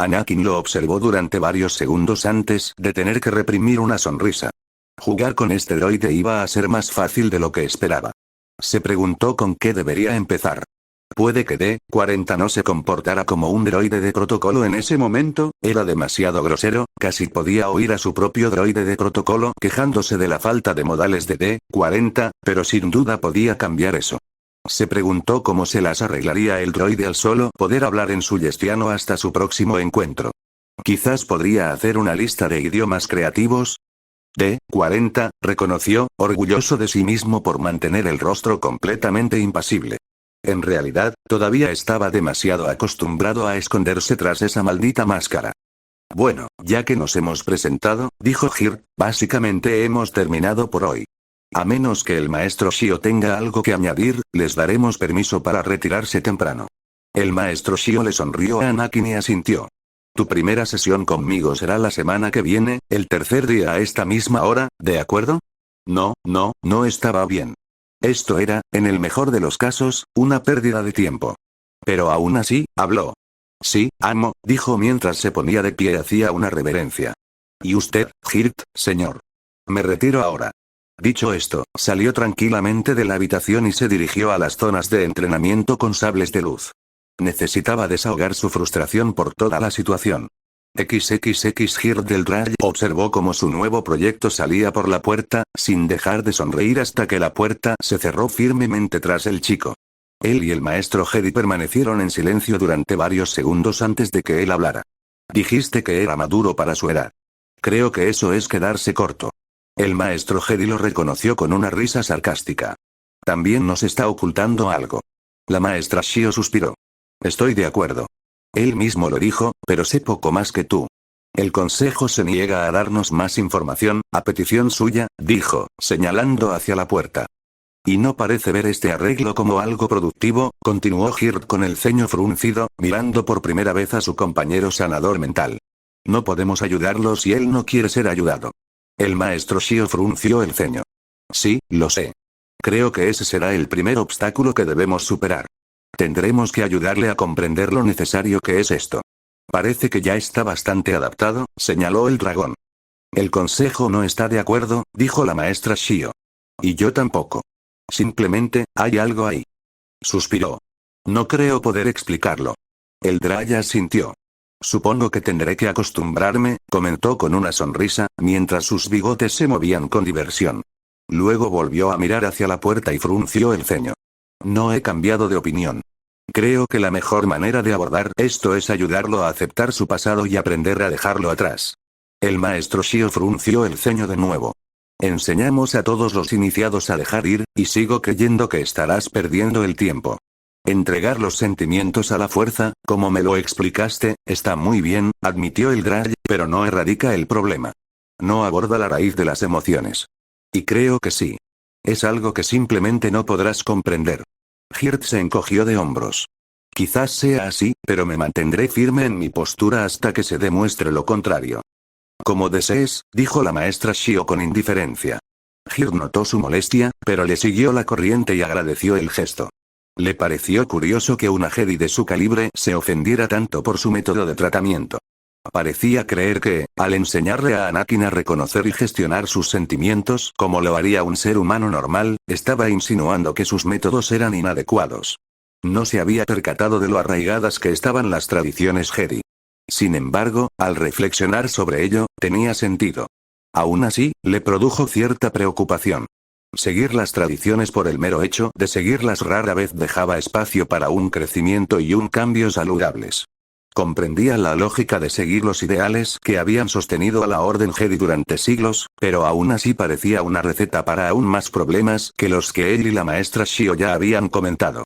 Anakin lo observó durante varios segundos antes de tener que reprimir una sonrisa. Jugar con este droide iba a ser más fácil de lo que esperaba. Se preguntó con qué debería empezar. Puede que D-40 no se comportara como un droide de protocolo en ese momento, era demasiado grosero, casi podía oír a su propio droide de protocolo quejándose de la falta de modales de D-40, pero sin duda podía cambiar eso. Se preguntó cómo se las arreglaría el droide al solo poder hablar en suyestiano hasta su próximo encuentro. Quizás podría hacer una lista de idiomas creativos. D-40, reconoció, orgulloso de sí mismo por mantener el rostro completamente impasible. En realidad, todavía estaba demasiado acostumbrado a esconderse tras esa maldita máscara. Bueno, ya que nos hemos presentado, dijo Hir, básicamente hemos terminado por hoy. A menos que el maestro Shio tenga algo que añadir, les daremos permiso para retirarse temprano. El maestro Shio le sonrió a Anakin y asintió. Tu primera sesión conmigo será la semana que viene, el tercer día a esta misma hora, ¿de acuerdo? No estaba bien. Esto era, en el mejor de los casos, una pérdida de tiempo. Pero aún así, habló. Sí, amo, dijo mientras se ponía de pie y hacía una reverencia. ¿Y usted, Hirt, señor? Me retiro ahora. Dicho esto, salió tranquilamente de la habitación y se dirigió a las zonas de entrenamiento con sables de luz. Necesitaba desahogar su frustración por toda la situación. XXX Hirt del Drag observó cómo su nuevo proyecto salía por la puerta, sin dejar de sonreír hasta que la puerta se cerró firmemente tras el chico. Él y el maestro Jedi permanecieron en silencio durante varios segundos antes de que él hablara. Dijiste que era maduro para su edad. Creo que eso es quedarse corto. El maestro Jedi lo reconoció con una risa sarcástica. También nos está ocultando algo. La maestra Shio suspiró. Estoy de acuerdo. Él mismo lo dijo, pero sé poco más que tú. El consejo se niega a darnos más información, a petición suya, dijo, señalando hacia la puerta. Y no parece ver este arreglo como algo productivo, continuó Hirt con el ceño fruncido, mirando por primera vez a su compañero sanador mental. No podemos ayudarlo si él no quiere ser ayudado. El maestro Shio frunció el ceño. Sí, lo sé. Creo que ese será el primer obstáculo que debemos superar. Tendremos que ayudarle a comprender lo necesario que es esto. Parece que ya está bastante adaptado, señaló el dragón. El consejo no está de acuerdo, dijo la maestra Shio. Y yo tampoco. Simplemente, hay algo ahí. Suspiró. No creo poder explicarlo. El Draya sintió. Supongo que tendré que acostumbrarme, comentó con una sonrisa, mientras sus bigotes se movían con diversión. Luego volvió a mirar hacia la puerta y frunció el ceño. No he cambiado de opinión. Creo que la mejor manera de abordar esto es ayudarlo a aceptar su pasado y aprender a dejarlo atrás. El maestro Shio frunció el ceño de nuevo. Enseñamos a todos los iniciados a dejar ir, y sigo creyendo que estarás perdiendo el tiempo. Entregar los sentimientos a la fuerza, como me lo explicaste, está muy bien, admitió el Drag, pero no erradica el problema. No aborda la raíz de las emociones. Y creo que sí. Es algo que simplemente no podrás comprender. Hirt se encogió de hombros. Quizás sea así, pero me mantendré firme en mi postura hasta que se demuestre lo contrario. Como desees, dijo la maestra Shio con indiferencia. Hirt notó su molestia, pero le siguió la corriente y agradeció el gesto. Le pareció curioso que una Jedi de su calibre se ofendiera tanto por su método de tratamiento. Parecía creer que, al enseñarle a Anakin a reconocer y gestionar sus sentimientos como lo haría un ser humano normal, estaba insinuando que sus métodos eran inadecuados. No se había percatado de lo arraigadas que estaban las tradiciones Jedi. Sin embargo, al reflexionar sobre ello, tenía sentido. Aún así, le produjo cierta preocupación. Seguir las tradiciones por el mero hecho de seguirlas rara vez dejaba espacio para un crecimiento y un cambio saludables. Comprendía la lógica de seguir los ideales que habían sostenido a la Orden Jedi durante siglos, pero aún así parecía una receta para aún más problemas que los que él y la maestra Shio ya habían comentado.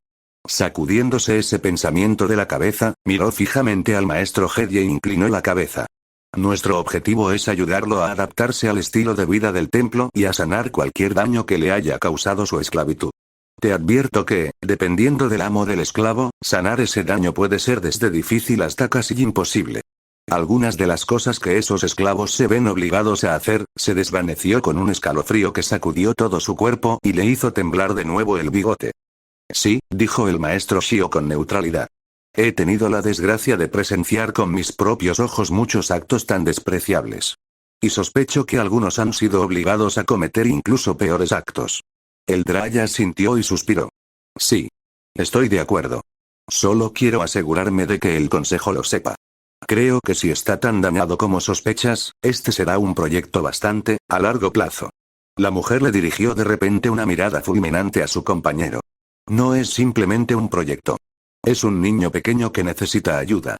Sacudiéndose ese pensamiento de la cabeza, miró fijamente al maestro Jedi e inclinó la cabeza. Nuestro objetivo es ayudarlo a adaptarse al estilo de vida del templo y a sanar cualquier daño que le haya causado su esclavitud. Te advierto que, dependiendo del amo del esclavo, sanar ese daño puede ser desde difícil hasta casi imposible. Algunas de las cosas que esos esclavos se ven obligados a hacer, se desvaneció con un escalofrío que sacudió todo su cuerpo y le hizo temblar de nuevo el bigote. Sí, dijo el maestro Shio con neutralidad. He tenido la desgracia de presenciar con mis propios ojos muchos actos tan despreciables. Y sospecho que algunos han sido obligados a cometer incluso peores actos. El Draya sintió y suspiró. Sí. Estoy de acuerdo. Solo quiero asegurarme de que el consejo lo sepa. Creo que si está tan dañado como sospechas, este será un proyecto bastante, a largo plazo. La mujer le dirigió de repente una mirada fulminante a su compañero. No es simplemente un proyecto. Es un niño pequeño que necesita ayuda.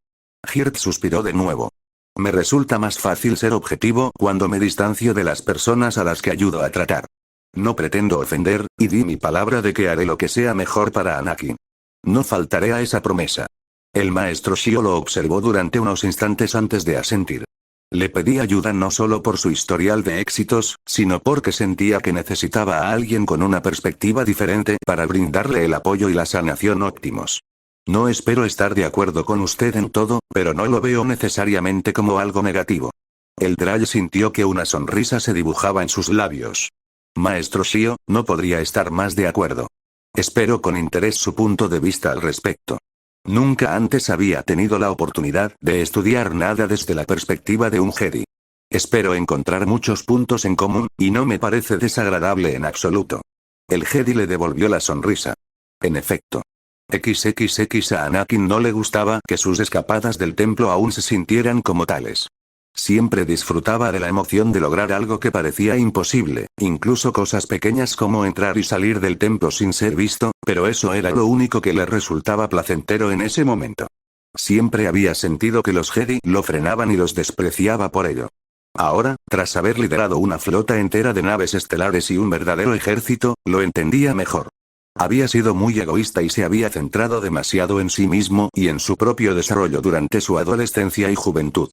Hirt suspiró de nuevo. Me resulta más fácil ser objetivo cuando me distancio de las personas a las que ayudo a tratar. No pretendo ofender, y di mi palabra de que haré lo que sea mejor para Anakin. No faltaré a esa promesa. El maestro Shio lo observó durante unos instantes antes de asentir. Le pedí ayuda no solo por su historial de éxitos, sino porque sentía que necesitaba a alguien con una perspectiva diferente para brindarle el apoyo y la sanación óptimos. No espero estar de acuerdo con usted en todo, pero no lo veo necesariamente como algo negativo. El Draya sintió que una sonrisa se dibujaba en sus labios. Maestro Shio, no podría estar más de acuerdo. Espero con interés su punto de vista al respecto. Nunca antes había tenido la oportunidad de estudiar nada desde la perspectiva de un Jedi. Espero encontrar muchos puntos en común, y no me parece desagradable en absoluto. El Jedi le devolvió la sonrisa. En efecto. A Anakin no le gustaba que sus escapadas del templo aún se sintieran como tales. Siempre disfrutaba de la emoción de lograr algo que parecía imposible, incluso cosas pequeñas como entrar y salir del templo sin ser visto, pero eso era lo único que le resultaba placentero en ese momento. Siempre había sentido que los Jedi lo frenaban y los despreciaba por ello. Ahora, tras haber liderado una flota entera de naves estelares y un verdadero ejército, lo entendía mejor. Había sido muy egoísta y se había centrado demasiado en sí mismo y en su propio desarrollo durante su adolescencia y juventud.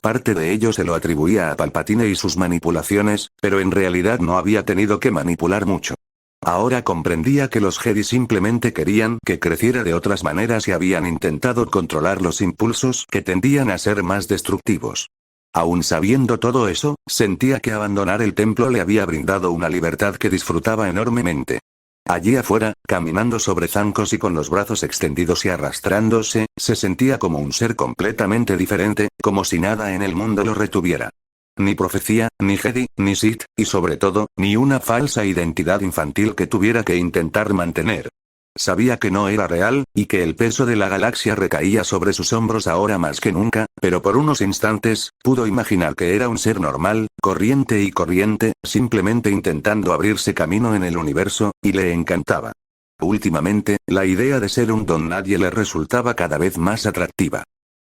Parte de ello se lo atribuía a Palpatine y sus manipulaciones, pero en realidad no había tenido que manipular mucho. Ahora comprendía que los Jedi simplemente querían que creciera de otras maneras y habían intentado controlar los impulsos que tendían a ser más destructivos. Aún sabiendo todo eso, sentía que abandonar el templo le había brindado una libertad que disfrutaba enormemente. Allí afuera, caminando sobre zancos y con los brazos extendidos y arrastrándose, se sentía como un ser completamente diferente, como si nada en el mundo lo retuviera. Ni profecía, ni Jedi, ni Sith, y sobre todo, ni una falsa identidad infantil que tuviera que intentar mantener. Sabía que no era real, y que el peso de la galaxia recaía sobre sus hombros ahora más que nunca, pero por unos instantes, pudo imaginar que era un ser normal, corriente, simplemente intentando abrirse camino en el universo, y le encantaba. Últimamente, la idea de ser un don nadie le resultaba cada vez más atractiva.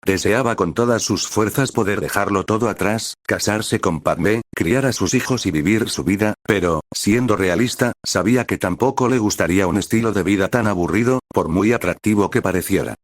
Deseaba con todas sus fuerzas poder dejarlo todo atrás, casarse con Padmé, criar a sus hijos y vivir su vida, pero, siendo realista, sabía que tampoco le gustaría un estilo de vida tan aburrido, por muy atractivo que pareciera.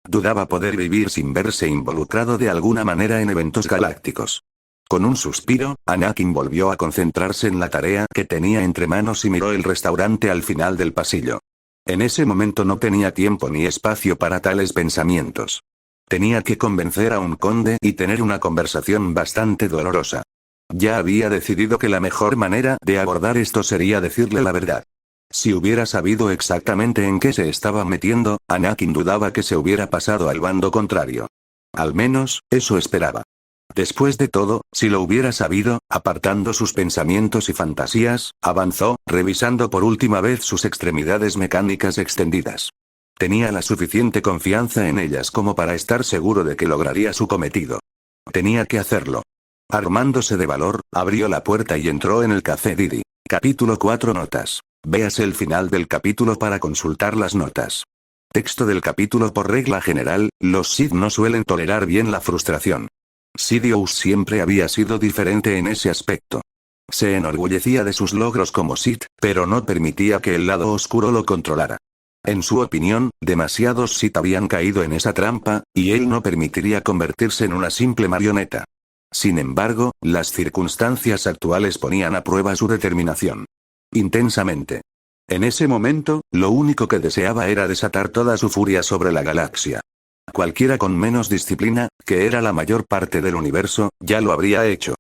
Dudaba poder vivir sin verse involucrado de alguna manera en eventos galácticos. Con un suspiro, Anakin volvió a concentrarse en la tarea que tenía entre manos y miró el restaurante al final del pasillo. En ese momento no tenía tiempo ni espacio para tales pensamientos. Tenía que convencer a un conde y tener una conversación bastante dolorosa. Ya había decidido que la mejor manera de abordar esto sería decirle la verdad. Si hubiera sabido exactamente en qué se estaba metiendo, Anakin dudaba que se hubiera pasado al bando contrario. Al menos, eso esperaba. Después de todo, si lo hubiera sabido, apartando sus pensamientos y fantasías, avanzó, revisando por última vez sus extremidades mecánicas extendidas. Tenía la suficiente confianza en ellas como para estar seguro de que lograría su cometido. Tenía que hacerlo. Armándose de valor, abrió la puerta y entró en el café Didi. Capítulo 4 Notas. Véase el final del capítulo para consultar las notas. Texto del capítulo. Por regla general, los Sith no suelen tolerar bien la frustración. Sidious siempre había sido diferente en ese aspecto. Se enorgullecía de sus logros como Sith, pero no permitía que el lado oscuro lo controlara. En su opinión, demasiados Sith habían caído en esa trampa, y él no permitiría convertirse en una simple marioneta. Sin embargo, las circunstancias actuales ponían a prueba su determinación. Intensamente. En ese momento, lo único que deseaba era desatar toda su furia sobre la galaxia. Cualquiera con menos disciplina, que era la mayor parte del universo, ya lo habría hecho.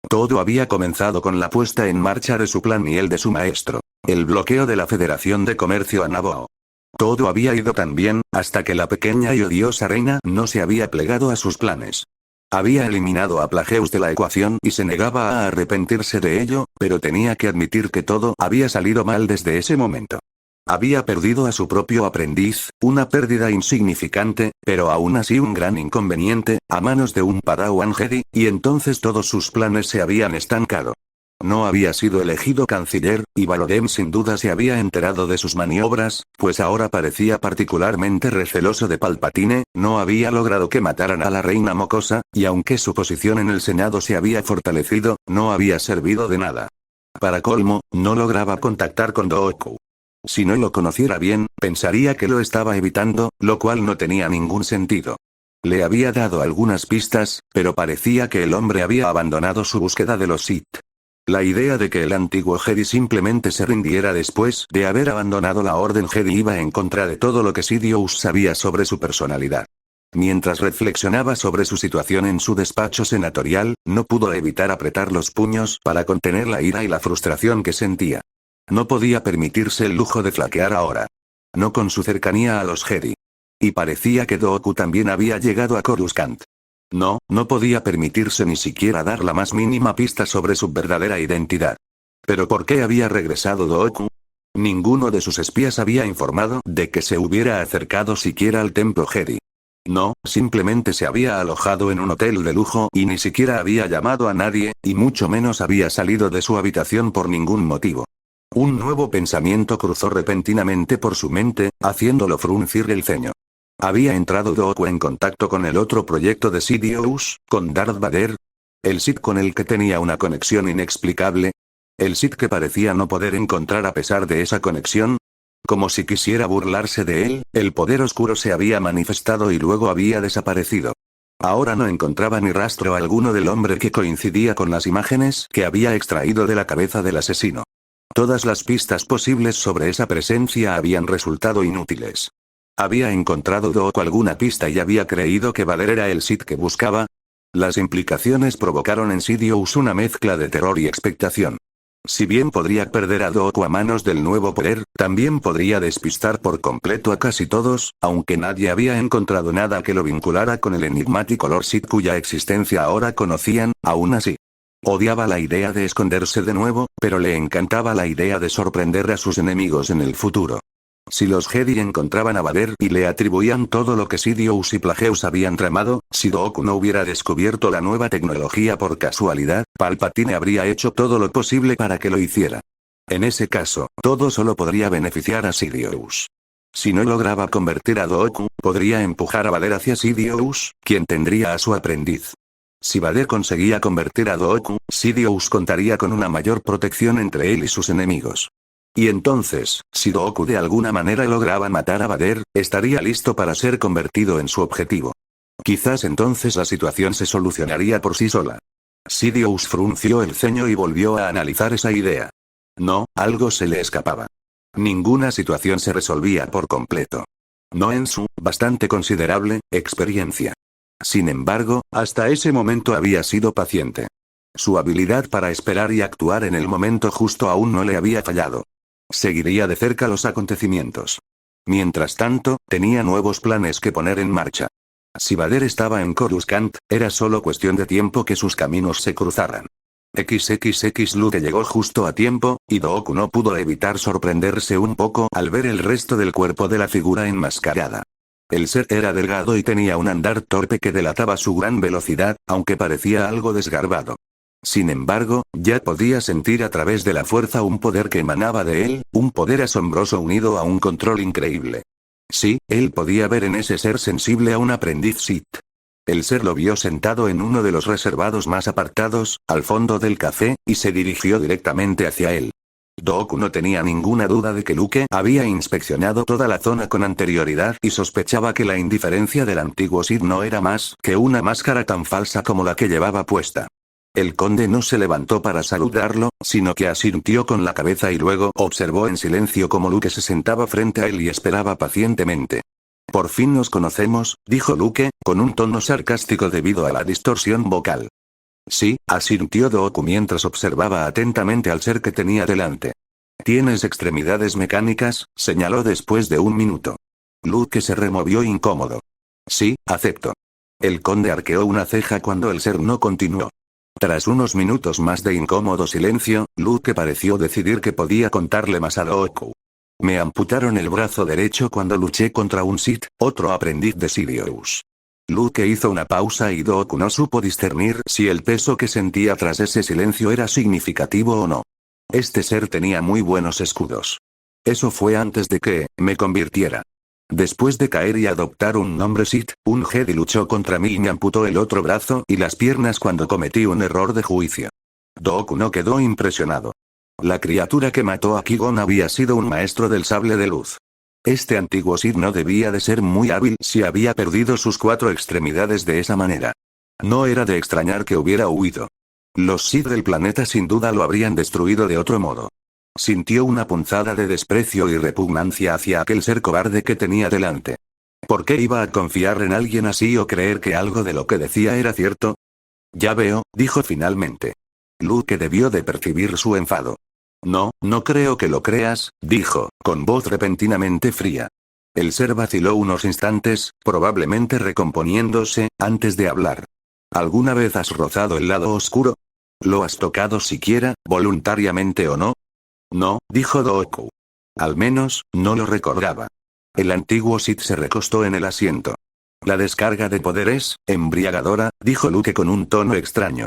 Todo había comenzado con la puesta en marcha de su plan y el de su maestro, el bloqueo de la Federación de Comercio a Naboo. Todo había ido tan bien, hasta que la pequeña y odiosa reina no se había plegado a sus planes. Había eliminado a Plagueus de la ecuación y se negaba a arrepentirse de ello, pero tenía que admitir que todo había salido mal desde ese momento. Había perdido a su propio aprendiz, una pérdida insignificante, pero aún así un gran inconveniente, a manos de un Padawan Jedi, y entonces todos sus planes se habían estancado. No había sido elegido canciller, y Valorem sin duda se había enterado de sus maniobras, pues ahora parecía particularmente receloso de Palpatine, no había logrado que mataran a la reina mocosa, y aunque su posición en el Senado se había fortalecido, no había servido de nada. Para colmo, no lograba contactar con Dooku. Si no lo conociera bien, pensaría que lo estaba evitando, lo cual no tenía ningún sentido. Le había dado algunas pistas, pero parecía que el hombre había abandonado su búsqueda de los Sith. La idea de que el antiguo Jedi simplemente se rindiera después de haber abandonado la Orden Jedi iba en contra de todo lo que Sidious sabía sobre su personalidad. Mientras reflexionaba sobre su situación en su despacho senatorial, no pudo evitar apretar los puños para contener la ira y la frustración que sentía. No podía permitirse el lujo de flaquear ahora. No con su cercanía a los Jedi. Y parecía que Dooku también había llegado a Coruscant. No podía permitirse ni siquiera dar la más mínima pista sobre su verdadera identidad. ¿Pero por qué había regresado Dooku? Ninguno de sus espías había informado de que se hubiera acercado siquiera al templo Jedi. No, simplemente se había alojado en un hotel de lujo y ni siquiera había llamado a nadie, y mucho menos había salido de su habitación por ningún motivo. Un nuevo pensamiento cruzó repentinamente por su mente, haciéndolo fruncir el ceño. ¿Había entrado Dooku en contacto con el otro proyecto de Sidious, con Darth Vader? ¿El Sith con el que tenía una conexión inexplicable? ¿El Sith que parecía no poder encontrar a pesar de esa conexión? Como si quisiera burlarse de él, el poder oscuro se había manifestado y luego había desaparecido. Ahora no encontraba ni rastro alguno del hombre que coincidía con las imágenes que había extraído de la cabeza del asesino. Todas las pistas posibles sobre esa presencia habían resultado inútiles. ¿Había encontrado Dooku alguna pista y había creído que Vader era el Sith que buscaba? Las implicaciones provocaron en Sidious una mezcla de terror y expectación. Si bien podría perder a Dooku a manos del nuevo poder, también podría despistar por completo a casi todos, aunque nadie había encontrado nada que lo vinculara con el enigmático Lord Sith cuya existencia ahora conocían, aún así. Odiaba la idea de esconderse de nuevo, pero le encantaba la idea de sorprender a sus enemigos en el futuro. Si los Jedi encontraban a Vader y le atribuían todo lo que Sidious y Plagueus habían tramado, si Dooku no hubiera descubierto la nueva tecnología por casualidad, Palpatine habría hecho todo lo posible para que lo hiciera. En ese caso, todo solo podría beneficiar a Sidious. Si no lograba convertir a Dooku, podría empujar a Vader hacia Sidious, quien tendría a su aprendiz. Si Vader conseguía convertir a Dooku, Sidious contaría con una mayor protección entre él y sus enemigos. Y entonces, si Dooku de alguna manera lograba matar a Vader, estaría listo para ser convertido en su objetivo. Quizás entonces la situación se solucionaría por sí sola. Sidious frunció el ceño y volvió a analizar esa idea. No, algo se le escapaba. Ninguna situación se resolvía por completo. No en su, bastante considerable, experiencia. Sin embargo, hasta ese momento había sido paciente. Su habilidad para esperar y actuar en el momento justo aún no le había fallado. Seguiría de cerca los acontecimientos. Mientras tanto, tenía nuevos planes que poner en marcha. Si Vader estaba en Coruscant, era solo cuestión de tiempo que sus caminos se cruzaran. Luke llegó justo a tiempo, y Dooku no pudo evitar sorprenderse un poco al ver el resto del cuerpo de la figura enmascarada. El ser era delgado y tenía un andar torpe que delataba su gran velocidad, aunque parecía algo desgarbado. Sin embargo, ya podía sentir a través de la fuerza un poder que emanaba de él, un poder asombroso unido a un control increíble. Sí, él podía ver en ese ser sensible a un aprendiz Sith. El ser lo vio sentado en uno de los reservados más apartados, al fondo del café, y se dirigió directamente hacia él. Dooku no tenía ninguna duda de que Luke había inspeccionado toda la zona con anterioridad y sospechaba que la indiferencia del antiguo Sith no era más que una máscara tan falsa como la que llevaba puesta. El conde no se levantó para saludarlo, sino que asintió con la cabeza y luego observó en silencio cómo Luke se sentaba frente a él y esperaba pacientemente. «Por fin nos conocemos», dijo Luke, con un tono sarcástico debido a la distorsión vocal. «Sí», asintió Dooku mientras observaba atentamente al ser que tenía delante. Tienes extremidades mecánicas, señaló después de un minuto. Luke se removió incómodo. Sí, acepto. El conde arqueó una ceja cuando el ser no continuó. Tras unos minutos más de incómodo silencio, Luke pareció decidir que podía contarle más a Dooku. Me amputaron el brazo derecho cuando luché contra un Sith, otro aprendiz de Sidious. Luke hizo una pausa y Dooku no supo discernir si el peso que sentía tras ese silencio era significativo o no. Este ser tenía muy buenos escudos. Eso fue antes de que me convirtiera. Después de caer y adoptar un nombre Sith, un Jedi luchó contra mí y me amputó el otro brazo y las piernas cuando cometí un error de juicio. Dooku no quedó impresionado. La criatura que mató a Qui-Gon había sido un maestro del sable de luz. Este antiguo Sith no debía de ser muy hábil si había perdido sus 4 extremidades de esa manera. No era de extrañar que hubiera huido. Los Sith del planeta sin duda lo habrían destruido de otro modo. Sintió una punzada de desprecio y repugnancia hacia aquel ser cobarde que tenía delante. ¿Por qué iba a confiar en alguien así o creer que algo de lo que decía era cierto? Ya veo, dijo finalmente. Luke debió de percibir su enfado. No, no creo que lo creas, dijo, con voz repentinamente fría. El ser vaciló unos instantes, probablemente recomponiéndose, antes de hablar. ¿Alguna vez has rozado el lado oscuro? ¿Lo has tocado siquiera, voluntariamente o no? No, dijo Dooku. Al menos, no lo recordaba. El antiguo Sith se recostó en el asiento. La descarga de poder es embriagadora, dijo Luke con un tono extraño.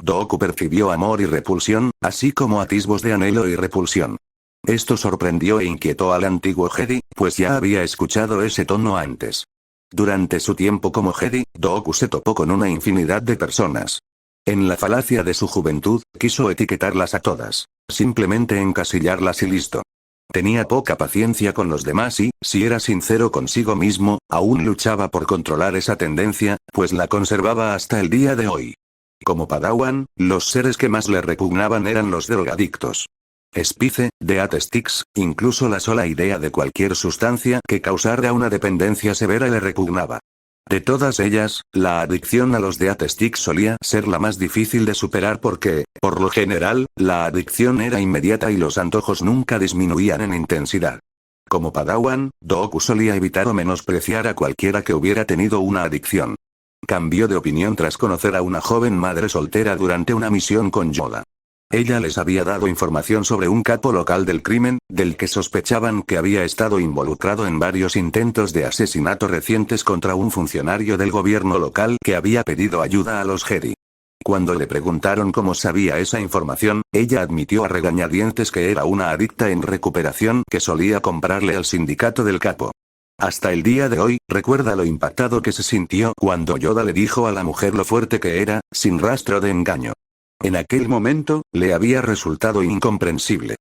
Dooku percibió amor y repulsión, así como atisbos de anhelo y repulsión. Esto sorprendió e inquietó al antiguo Jedi, pues ya había escuchado ese tono antes. Durante su tiempo como Jedi, Dooku se topó con una infinidad de personas. En la falacia de su juventud, quiso etiquetarlas a todas, simplemente encasillarlas y listo. Tenía poca paciencia con los demás y, si era sincero consigo mismo, aún luchaba por controlar esa tendencia, pues la conservaba hasta el día de hoy. Como Padawan, los seres que más le repugnaban eran los drogadictos. Spice, Death Sticks, incluso la sola idea de cualquier sustancia que causara una dependencia severa le repugnaba. De todas ellas, la adicción a los Death Sticks solía ser la más difícil de superar porque, por lo general, la adicción era inmediata y los antojos nunca disminuían en intensidad. Como Padawan, Dooku solía evitar o menospreciar a cualquiera que hubiera tenido una adicción. Cambió de opinión tras conocer a una joven madre soltera durante una misión con Yoda. Ella les había dado información sobre un capo local del crimen, del que sospechaban que había estado involucrado en varios intentos de asesinato recientes contra un funcionario del gobierno local que había pedido ayuda a los Jedi. Cuando le preguntaron cómo sabía esa información, ella admitió a regañadientes que era una adicta en recuperación que solía comprarle al sindicato del capo. Hasta el día de hoy, recuerda lo impactado que se sintió cuando Yoda le dijo a la mujer lo fuerte que era, sin rastro de engaño. En aquel momento, le había resultado incomprensible.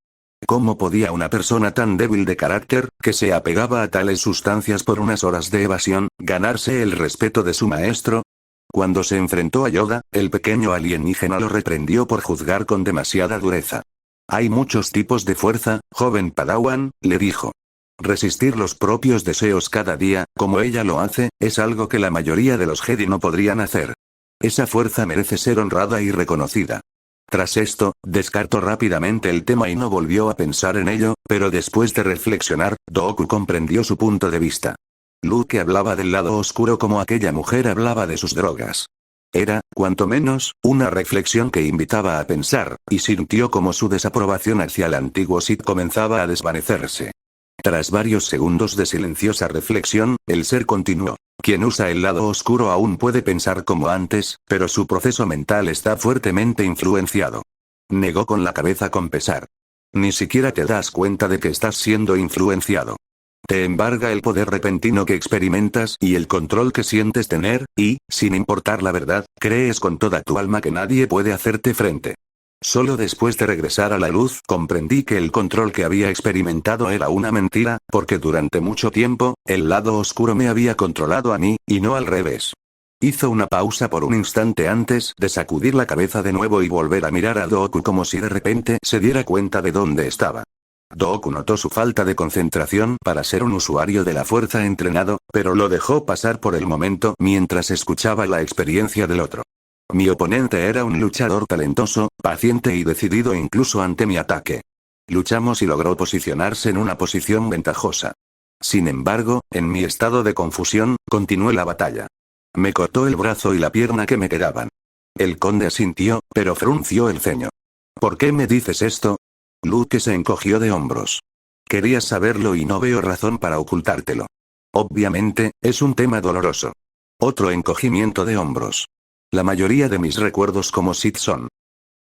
¿Cómo podía una persona tan débil de carácter, que se apegaba a tales sustancias por unas horas de evasión, ganarse el respeto de su maestro? Cuando se enfrentó a Yoda, el pequeño alienígena lo reprendió por juzgar con demasiada dureza. Hay muchos tipos de fuerza, joven Padawan, le dijo. Resistir los propios deseos cada día, como ella lo hace, es algo que la mayoría de los Jedi no podrían hacer. Esa fuerza merece ser honrada y reconocida. Tras esto, descartó rápidamente el tema y no volvió a pensar en ello, pero después de reflexionar, Dooku comprendió su punto de vista. Luke hablaba del lado oscuro como aquella mujer hablaba de sus drogas. Era, cuanto menos, una reflexión que invitaba a pensar, y sintió como su desaprobación hacia el antiguo Sith comenzaba a desvanecerse. Tras varios segundos de silenciosa reflexión, el ser continuó. Quien usa el lado oscuro aún puede pensar como antes, pero su proceso mental está fuertemente influenciado. Negó con la cabeza con pesar. Ni siquiera te das cuenta de que estás siendo influenciado. Te embarga el poder repentino que experimentas y el control que sientes tener, y, sin importar la verdad, crees con toda tu alma que nadie puede hacerte frente. Solo después de regresar a la luz comprendí que el control que había experimentado era una mentira, porque durante mucho tiempo, el lado oscuro me había controlado a mí, y no al revés. Hizo una pausa por un instante antes de sacudir la cabeza de nuevo y volver a mirar a Dooku como si de repente se diera cuenta de dónde estaba. Dooku notó su falta de concentración para ser un usuario de la fuerza entrenado, pero lo dejó pasar por el momento mientras escuchaba la experiencia del otro. Mi oponente era un luchador talentoso, paciente y decidido incluso ante mi ataque. Luchamos y logró posicionarse en una posición ventajosa. Sin embargo, en mi estado de confusión, continué la batalla. Me cortó el brazo y la pierna que me quedaban. El conde asintió, pero frunció el ceño. ¿Por qué me dices esto? Luke se encogió de hombros. Querías saberlo y no veo razón para ocultártelo. Obviamente, es un tema doloroso. Otro encogimiento de hombros. La mayoría de mis recuerdos como Sith son.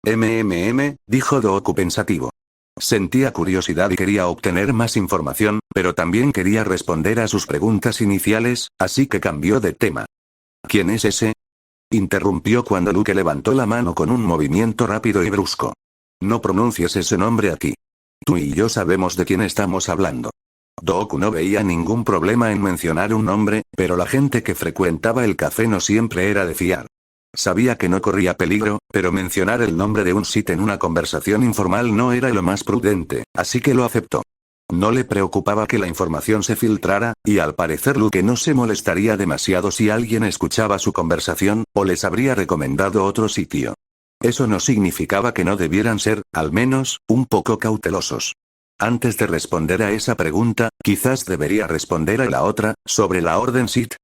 Dijo Dooku pensativo. Sentía curiosidad y quería obtener más información, pero también quería responder a sus preguntas iniciales, así que cambió de tema. ¿Quién es ese? Interrumpió cuando Luke levantó la mano con un movimiento rápido y brusco. No pronuncies ese nombre aquí. Tú y yo sabemos de quién estamos hablando. Dooku no veía ningún problema en mencionar un nombre, pero la gente que frecuentaba el café no siempre era de fiar. Sabía que no corría peligro, pero mencionar el nombre de un Sith en una conversación informal no era lo más prudente, así que lo aceptó. No le preocupaba que la información se filtrara, y al parecer Luke no se molestaría demasiado si alguien escuchaba su conversación, o les habría recomendado otro sitio. Eso no significaba que no debieran ser, al menos, un poco cautelosos. Antes de responder a esa pregunta, quizás debería responder a la otra, sobre la Orden Sith.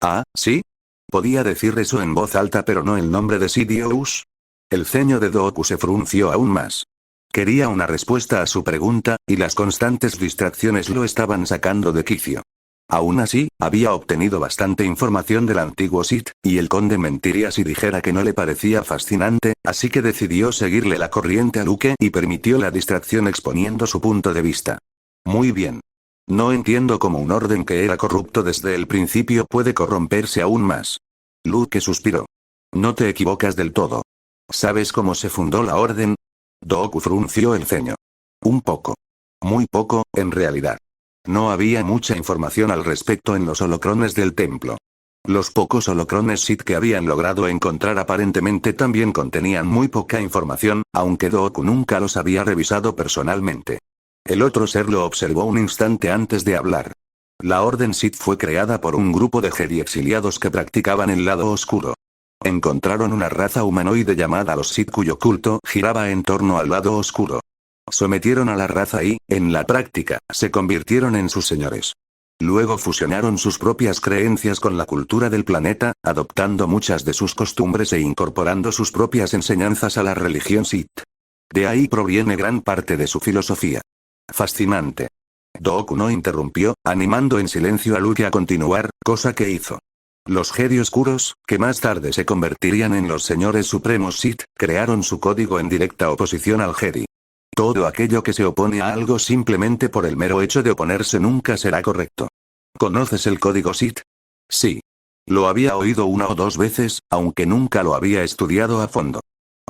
Ah, ¿sí? Podía decir eso en voz alta pero no el nombre de Sidious. El ceño de Dooku se frunció aún más. Quería una respuesta a su pregunta, y las constantes distracciones lo estaban sacando de quicio. Aún así, había obtenido bastante información del antiguo Sith, y el conde mentiría si dijera que no le parecía fascinante, así que decidió seguirle la corriente a Luke y permitió la distracción exponiendo su punto de vista. Muy bien. No entiendo cómo un orden que era corrupto desde el principio puede corromperse aún más. Luke suspiró. No te equivocas del todo. ¿Sabes cómo se fundó la orden? Dooku frunció el ceño. Un poco. Muy poco, en realidad. No había mucha información al respecto en los holocrones del templo. Los pocos holocrones Sith que habían logrado encontrar aparentemente también contenían muy poca información, aunque Dooku nunca los había revisado personalmente. El otro ser lo observó un instante antes de hablar. La Orden Sith fue creada por un grupo de Jedi exiliados que practicaban el lado oscuro. Encontraron una raza humanoide llamada los Sith cuyo culto giraba en torno al lado oscuro. Sometieron a la raza y, en la práctica, se convirtieron en sus señores. Luego fusionaron sus propias creencias con la cultura del planeta, adoptando muchas de sus costumbres e incorporando sus propias enseñanzas a la religión Sith. De ahí proviene gran parte de su filosofía. Fascinante. Dooku no interrumpió, animando en silencio a Luke a continuar, cosa que hizo. Los Jedi oscuros, que más tarde se convertirían en los señores supremos Sith, crearon su código en directa oposición al Jedi. Todo aquello que se opone a algo simplemente por el mero hecho de oponerse nunca será correcto. ¿Conoces el código Sith? Sí. Lo había oído una o dos veces, aunque nunca lo había estudiado a fondo.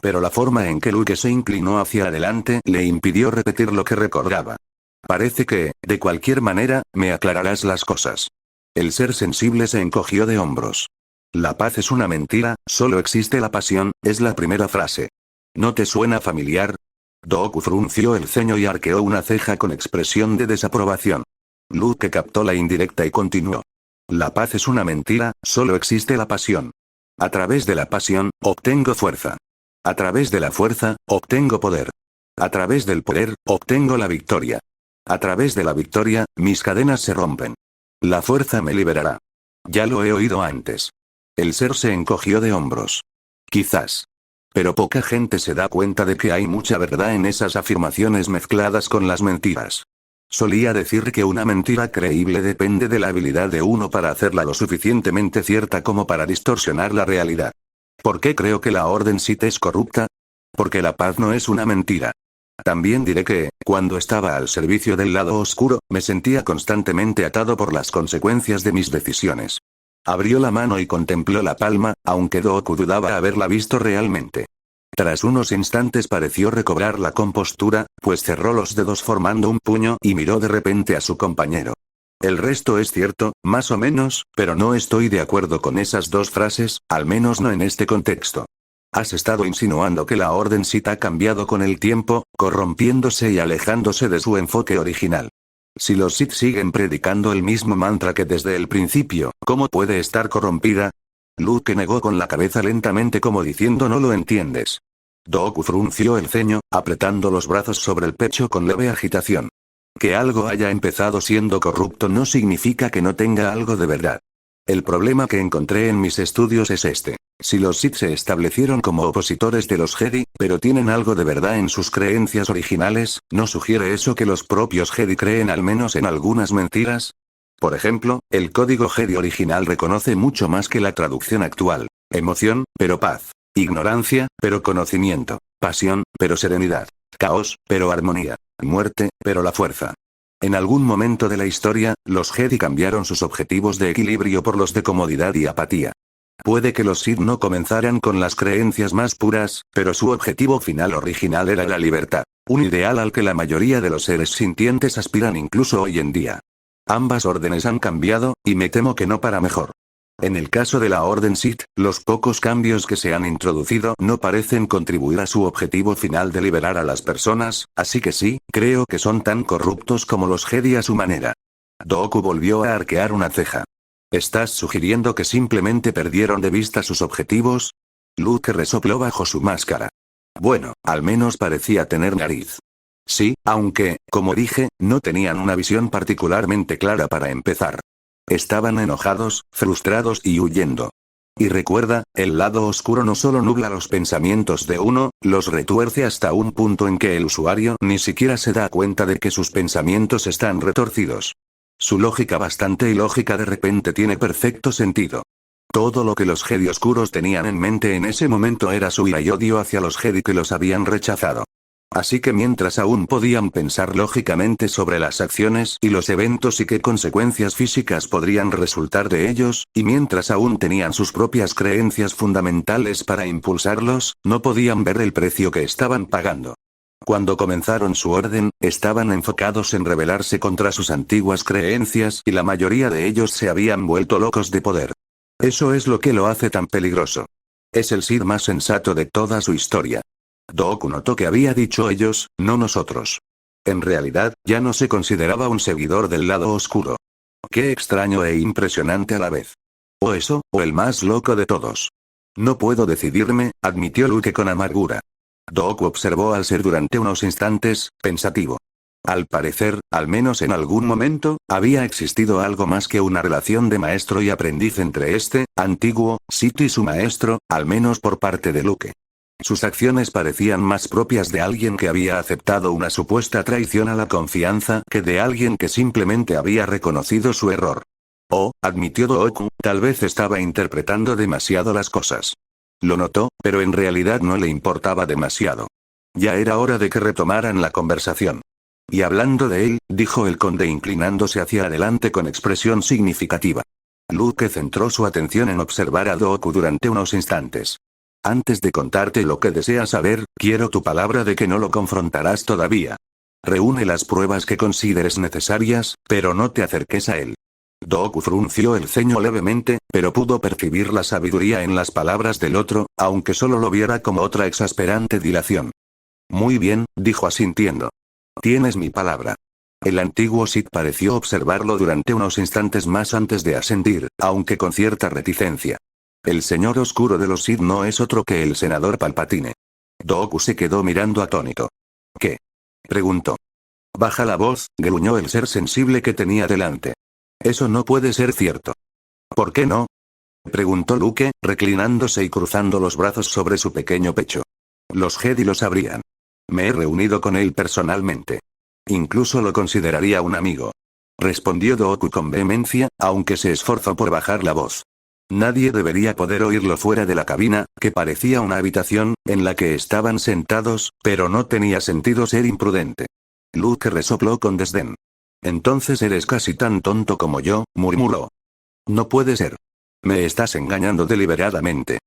Pero la forma en que Luke se inclinó hacia adelante le impidió repetir lo que recordaba. Parece que, de cualquier manera, me aclararás las cosas. El ser sensible se encogió de hombros. La paz es una mentira, solo existe la pasión, es la primera frase. ¿No te suena familiar? Dooku frunció el ceño y arqueó una ceja con expresión de desaprobación. Luke captó la indirecta y continuó. La paz es una mentira, solo existe la pasión. A través de la pasión, obtengo fuerza. A través de la fuerza, obtengo poder. A través del poder, obtengo la victoria. A través de la victoria, mis cadenas se rompen. La fuerza me liberará. Ya lo he oído antes. El ser se encogió de hombros. Quizás. Pero poca gente se da cuenta de que hay mucha verdad en esas afirmaciones mezcladas con las mentiras. Solía decir que una mentira creíble depende de la habilidad de uno para hacerla lo suficientemente cierta como para distorsionar la realidad. ¿Por qué creo que la Orden Sith es corrupta? Porque la paz no es una mentira. También diré que, cuando estaba al servicio del lado oscuro, me sentía constantemente atado por las consecuencias de mis decisiones. Abrió la mano y contempló la palma, aunque Dooku dudaba haberla visto realmente. Tras unos instantes pareció recobrar la compostura, pues cerró los dedos formando un puño y miró de repente a su compañero. El resto es cierto, más o menos, pero no estoy de acuerdo con esas dos frases, al menos no en este contexto. Has estado insinuando que la Orden Sith ha cambiado con el tiempo, corrompiéndose y alejándose de su enfoque original. Si los Sith siguen predicando el mismo mantra que desde el principio, ¿cómo puede estar corrompida? Luke negó con la cabeza lentamente como diciendo no lo entiendes. Dooku frunció el ceño, apretando los brazos sobre el pecho con leve agitación. Que algo haya empezado siendo corrupto no significa que no tenga algo de verdad. El problema que encontré en mis estudios es este. Si los Sith se establecieron como opositores de los Jedi, pero tienen algo de verdad en sus creencias originales, ¿no sugiere eso que los propios Jedi creen al menos en algunas mentiras? Por ejemplo, el código Jedi original reconoce mucho más que la traducción actual. Emoción, pero paz. Ignorancia, pero conocimiento. Pasión, pero serenidad. Caos, pero armonía. Muerte, pero la fuerza. En algún momento de la historia, los Jedi cambiaron sus objetivos de equilibrio por los de comodidad y apatía. Puede que los Sith no comenzaran con las creencias más puras, pero su objetivo final original era la libertad. Un ideal al que la mayoría de los seres sintientes aspiran incluso hoy en día. Ambas órdenes han cambiado, y me temo que no para mejor. En el caso de la Orden Sith, los pocos cambios que se han introducido no parecen contribuir a su objetivo final de liberar a las personas, así que sí, creo que son tan corruptos como los Jedi a su manera. Dooku volvió a arquear una ceja. ¿Estás sugiriendo que simplemente perdieron de vista sus objetivos? Luke resopló bajo su máscara. Bueno, al menos parecía tener nariz. Sí, aunque, como dije, no tenían una visión particularmente clara para empezar. Estaban enojados, frustrados y huyendo. Y recuerda, el lado oscuro no solo nubla los pensamientos de uno, los retuerce hasta un punto en que el usuario ni siquiera se da cuenta de que sus pensamientos están retorcidos. Su lógica bastante ilógica de repente tiene perfecto sentido. Todo lo que los Jedi oscuros tenían en mente en ese momento era su ira y odio hacia los Jedi que los habían rechazado. Así que mientras aún podían pensar lógicamente sobre las acciones y los eventos y qué consecuencias físicas podrían resultar de ellos, y mientras aún tenían sus propias creencias fundamentales para impulsarlos, no podían ver el precio que estaban pagando. Cuando comenzaron su orden, estaban enfocados en rebelarse contra sus antiguas creencias y la mayoría de ellos se habían vuelto locos de poder. Eso es lo que lo hace tan peligroso. Es el Sith más sensato de toda su historia. Dooku notó que había dicho ellos, no nosotros. En realidad, ya no se consideraba un seguidor del lado oscuro. Qué extraño e impresionante a la vez. O eso, o el más loco de todos. No puedo decidirme, admitió Luke con amargura. Dooku observó al ser durante unos instantes, pensativo. Al parecer, al menos en algún momento, había existido algo más que una relación de maestro y aprendiz entre este, antiguo, Sith y su maestro, al menos por parte de Luke. Sus acciones parecían más propias de alguien que había aceptado una supuesta traición a la confianza que de alguien que simplemente había reconocido su error. Oh, admitió Dooku, tal vez estaba interpretando demasiado las cosas. Lo notó, pero en realidad no le importaba demasiado. Ya era hora de que retomaran la conversación. Y hablando de él, dijo el conde inclinándose hacia adelante con expresión significativa. Luke centró su atención en observar a Dooku durante unos instantes. Antes de contarte lo que deseas saber, quiero tu palabra de que no lo confrontarás todavía. Reúne las pruebas que consideres necesarias, pero no te acerques a él. Dooku frunció el ceño levemente, pero pudo percibir la sabiduría en las palabras del otro, aunque solo lo viera como otra exasperante dilación. Muy bien, dijo asintiendo. Tienes mi palabra. El antiguo Sith pareció observarlo durante unos instantes más antes de asentir, aunque con cierta reticencia. El señor oscuro de los Sith no es otro que el senador Palpatine. Dooku se quedó mirando atónito. ¿Qué? Preguntó. Baja la voz, gruñó el ser sensible que tenía delante. Eso no puede ser cierto. ¿Por qué no? Preguntó Luke, reclinándose y cruzando los brazos sobre su pequeño pecho. Los Jedi lo sabrían. Me he reunido con él personalmente. Incluso lo consideraría un amigo. Respondió Dooku con vehemencia, aunque se esforzó por bajar la voz. Nadie debería poder oírlo fuera de la cabina, que parecía una habitación, en la que estaban sentados, pero no tenía sentido ser imprudente. Luke resopló con desdén. Entonces eres casi tan tonto como yo, murmuró. No puede ser. Me estás engañando deliberadamente.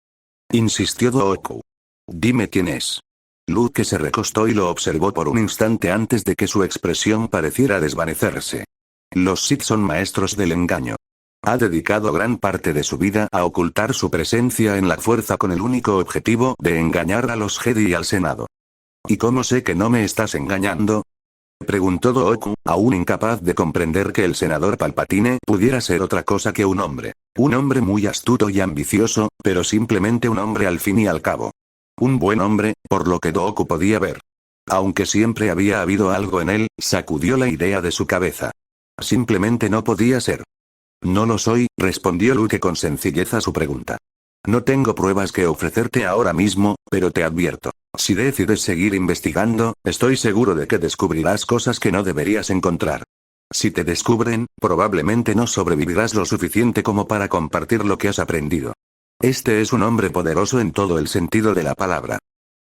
Insistió Dooku. Dime quién es. Luke se recostó y lo observó por un instante antes de que su expresión pareciera desvanecerse. Los Sith son maestros del engaño. Ha dedicado gran parte de su vida a ocultar su presencia en la fuerza con el único objetivo de engañar a los Jedi y al Senado. ¿Y cómo sé que no me estás engañando? Preguntó Dooku, aún incapaz de comprender que el senador Palpatine pudiera ser otra cosa que un hombre. Un hombre muy astuto y ambicioso, pero simplemente un hombre al fin y al cabo. Un buen hombre, por lo que Dooku podía ver. Aunque siempre había habido algo en él, sacudió la idea de su cabeza. Simplemente no podía ser. No lo soy, respondió Luke con sencillez a su pregunta. No tengo pruebas que ofrecerte ahora mismo, pero te advierto. Si decides seguir investigando, estoy seguro de que descubrirás cosas que no deberías encontrar. Si te descubren, probablemente no sobrevivirás lo suficiente como para compartir lo que has aprendido. Este es un hombre poderoso en todo el sentido de la palabra.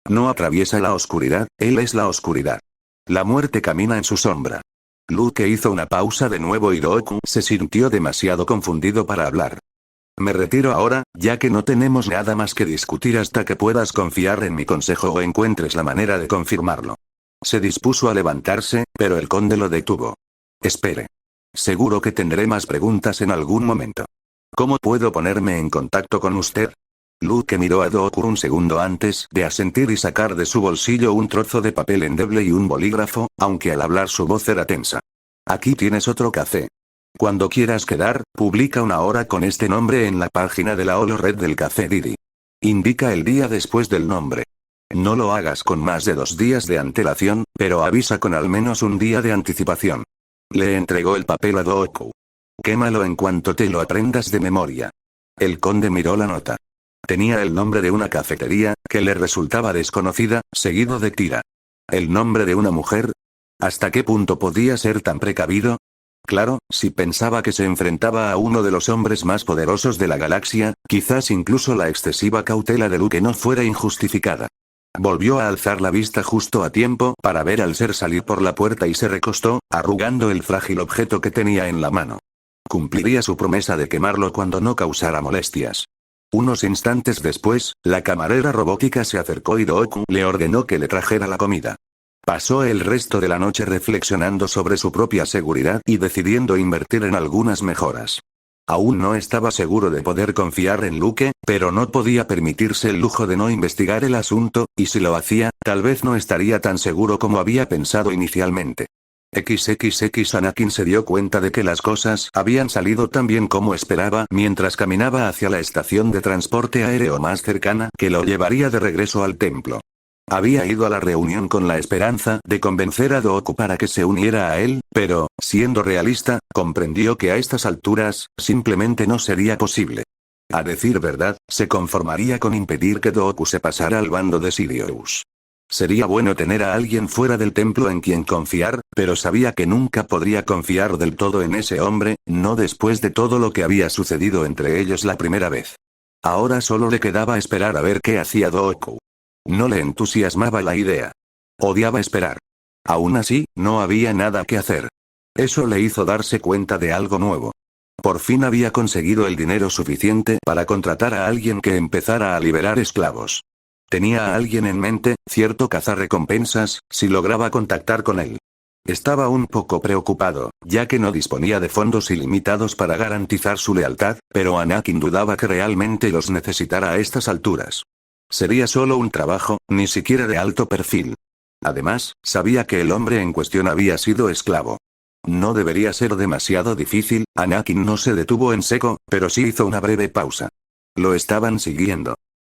No atraviesa la oscuridad, él es la oscuridad. La muerte camina en su sombra. Luke hizo una pausa de nuevo y Dooku se sintió demasiado confundido para hablar. Me retiro ahora, ya que no tenemos nada más que discutir hasta que puedas confiar en mi consejo o encuentres la manera de confirmarlo. Se dispuso a levantarse, pero el conde lo detuvo. Espere. Seguro que tendré más preguntas en algún momento. ¿Cómo puedo ponerme en contacto con usted? Luke miró a Dooku un segundo antes de asentir y sacar de su bolsillo un trozo de papel endeble y un bolígrafo, aunque al hablar su voz era tensa. Aquí tienes otro café. Cuando quieras quedar, publica una hora con este nombre en la página de la Holo Red del Café Didi. Indica el día después del nombre. No lo hagas con más de 2 días de antelación, pero avisa con al menos un día de anticipación. Le entregó el papel a Dooku. Quémalo en cuanto te lo aprendas de memoria. El conde miró la nota. Tenía el nombre de una cafetería, que le resultaba desconocida, seguido de Tira. ¿El nombre de una mujer? ¿Hasta qué punto podía ser tan precavido? Claro, si pensaba que se enfrentaba a uno de los hombres más poderosos de la galaxia, quizás incluso la excesiva cautela de Luke no fuera injustificada. Volvió a alzar la vista justo a tiempo para ver al ser salir por la puerta y se recostó, arrugando el frágil objeto que tenía en la mano. Cumpliría su promesa de quemarlo cuando no causara molestias. Unos instantes después, la camarera robótica se acercó y Dooku le ordenó que le trajera la comida. Pasó el resto de la noche reflexionando sobre su propia seguridad y decidiendo invertir en algunas mejoras. Aún no estaba seguro de poder confiar en Luke, pero no podía permitirse el lujo de no investigar el asunto, y si lo hacía, tal vez no estaría tan seguro como había pensado inicialmente. Anakin se dio cuenta de que las cosas habían salido tan bien como esperaba mientras caminaba hacia la estación de transporte aéreo más cercana que lo llevaría de regreso al templo. Había ido a la reunión con la esperanza de convencer a Dooku para que se uniera a él, pero, siendo realista, comprendió que a estas alturas, simplemente no sería posible. A decir verdad, se conformaría con impedir que Dooku se pasara al bando de Sidious. Sería bueno tener a alguien fuera del templo en quien confiar, pero sabía que nunca podría confiar del todo en ese hombre, no después de todo lo que había sucedido entre ellos la primera vez. Ahora solo le quedaba esperar a ver qué hacía Dooku. No le entusiasmaba la idea. Odiaba esperar. Aún así, no había nada que hacer. Eso le hizo darse cuenta de algo nuevo. Por fin había conseguido el dinero suficiente para contratar a alguien que empezara a liberar esclavos. Tenía a alguien en mente, cierto cazarrecompensas, si lograba contactar con él. Estaba un poco preocupado, ya que no disponía de fondos ilimitados para garantizar su lealtad, pero Anakin dudaba que realmente los necesitara a estas alturas. Sería solo un trabajo, ni siquiera de alto perfil. Además, sabía que el hombre en cuestión había sido esclavo. No debería ser demasiado difícil. Anakin no se detuvo en seco, pero sí hizo una breve pausa. Lo estaban siguiendo.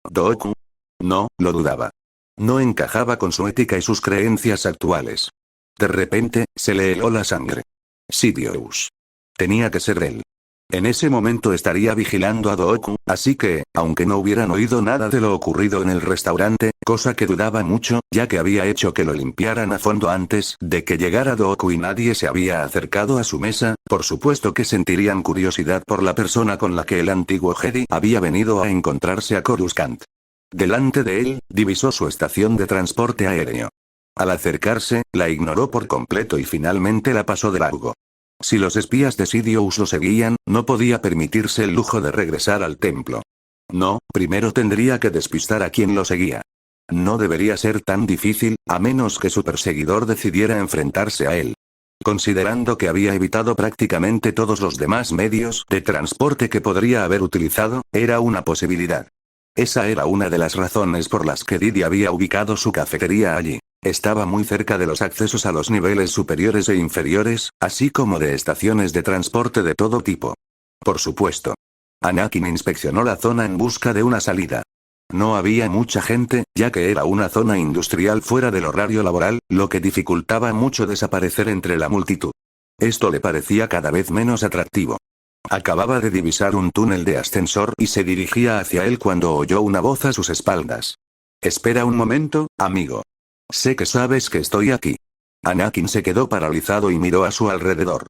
¿Dooku? No, lo dudaba. No encajaba con su ética y sus creencias actuales. De repente, se le heló la sangre. Sidious. Tenía que ser él. En ese momento estaría vigilando a Dooku, así que, aunque no hubieran oído nada de lo ocurrido en el restaurante, cosa que dudaba mucho, ya que había hecho que lo limpiaran a fondo antes de que llegara Dooku y nadie se había acercado a su mesa, por supuesto que sentirían curiosidad por la persona con la que el antiguo Jedi había venido a encontrarse a Coruscant. Delante de él, divisó su estación de transporte aéreo. Al acercarse, la ignoró por completo y finalmente la pasó de largo. Si los espías de Sidious lo seguían, no podía permitirse el lujo de regresar al templo. No, primero tendría que despistar a quien lo seguía. No debería ser tan difícil, a menos que su perseguidor decidiera enfrentarse a él. Considerando que había evitado prácticamente todos los demás medios de transporte que podría haber utilizado, era una posibilidad. Esa era una de las razones por las que Didi había ubicado su cafetería allí. Estaba muy cerca de los accesos a los niveles superiores e inferiores, así como de estaciones de transporte de todo tipo. Por supuesto. Anakin inspeccionó la zona en busca de una salida. No había mucha gente, ya que era una zona industrial fuera del horario laboral, lo que dificultaba mucho desaparecer entre la multitud. Esto le parecía cada vez menos atractivo. Acababa de divisar un túnel de ascensor y se dirigía hacia él cuando oyó una voz a sus espaldas. Espera un momento, amigo. Sé que sabes que estoy aquí. Anakin se quedó paralizado y miró a su alrededor.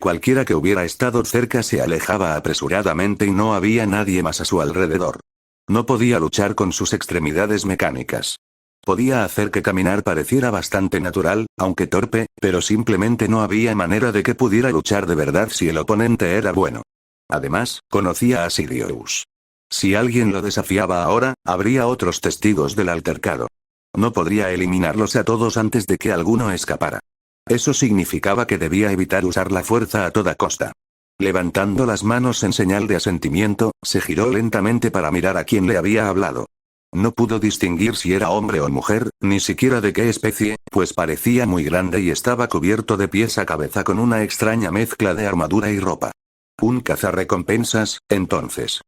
Cualquiera que hubiera estado cerca se alejaba apresuradamente y no había nadie más a su alrededor. No podía luchar con sus extremidades mecánicas. Podía hacer que caminar pareciera bastante natural, aunque torpe, pero simplemente no había manera de que pudiera luchar de verdad si el oponente era bueno. Además, conocía a Sidious. Si alguien lo desafiaba ahora, habría otros testigos del altercado. No podría eliminarlos a todos antes de que alguno escapara. Eso significaba que debía evitar usar la fuerza a toda costa. Levantando las manos en señal de asentimiento, se giró lentamente para mirar a quien le había hablado. No pudo distinguir si era hombre o mujer, ni siquiera de qué especie, pues parecía muy grande y estaba cubierto de pies a cabeza con una extraña mezcla de armadura y ropa. Un cazarrecompensas, entonces.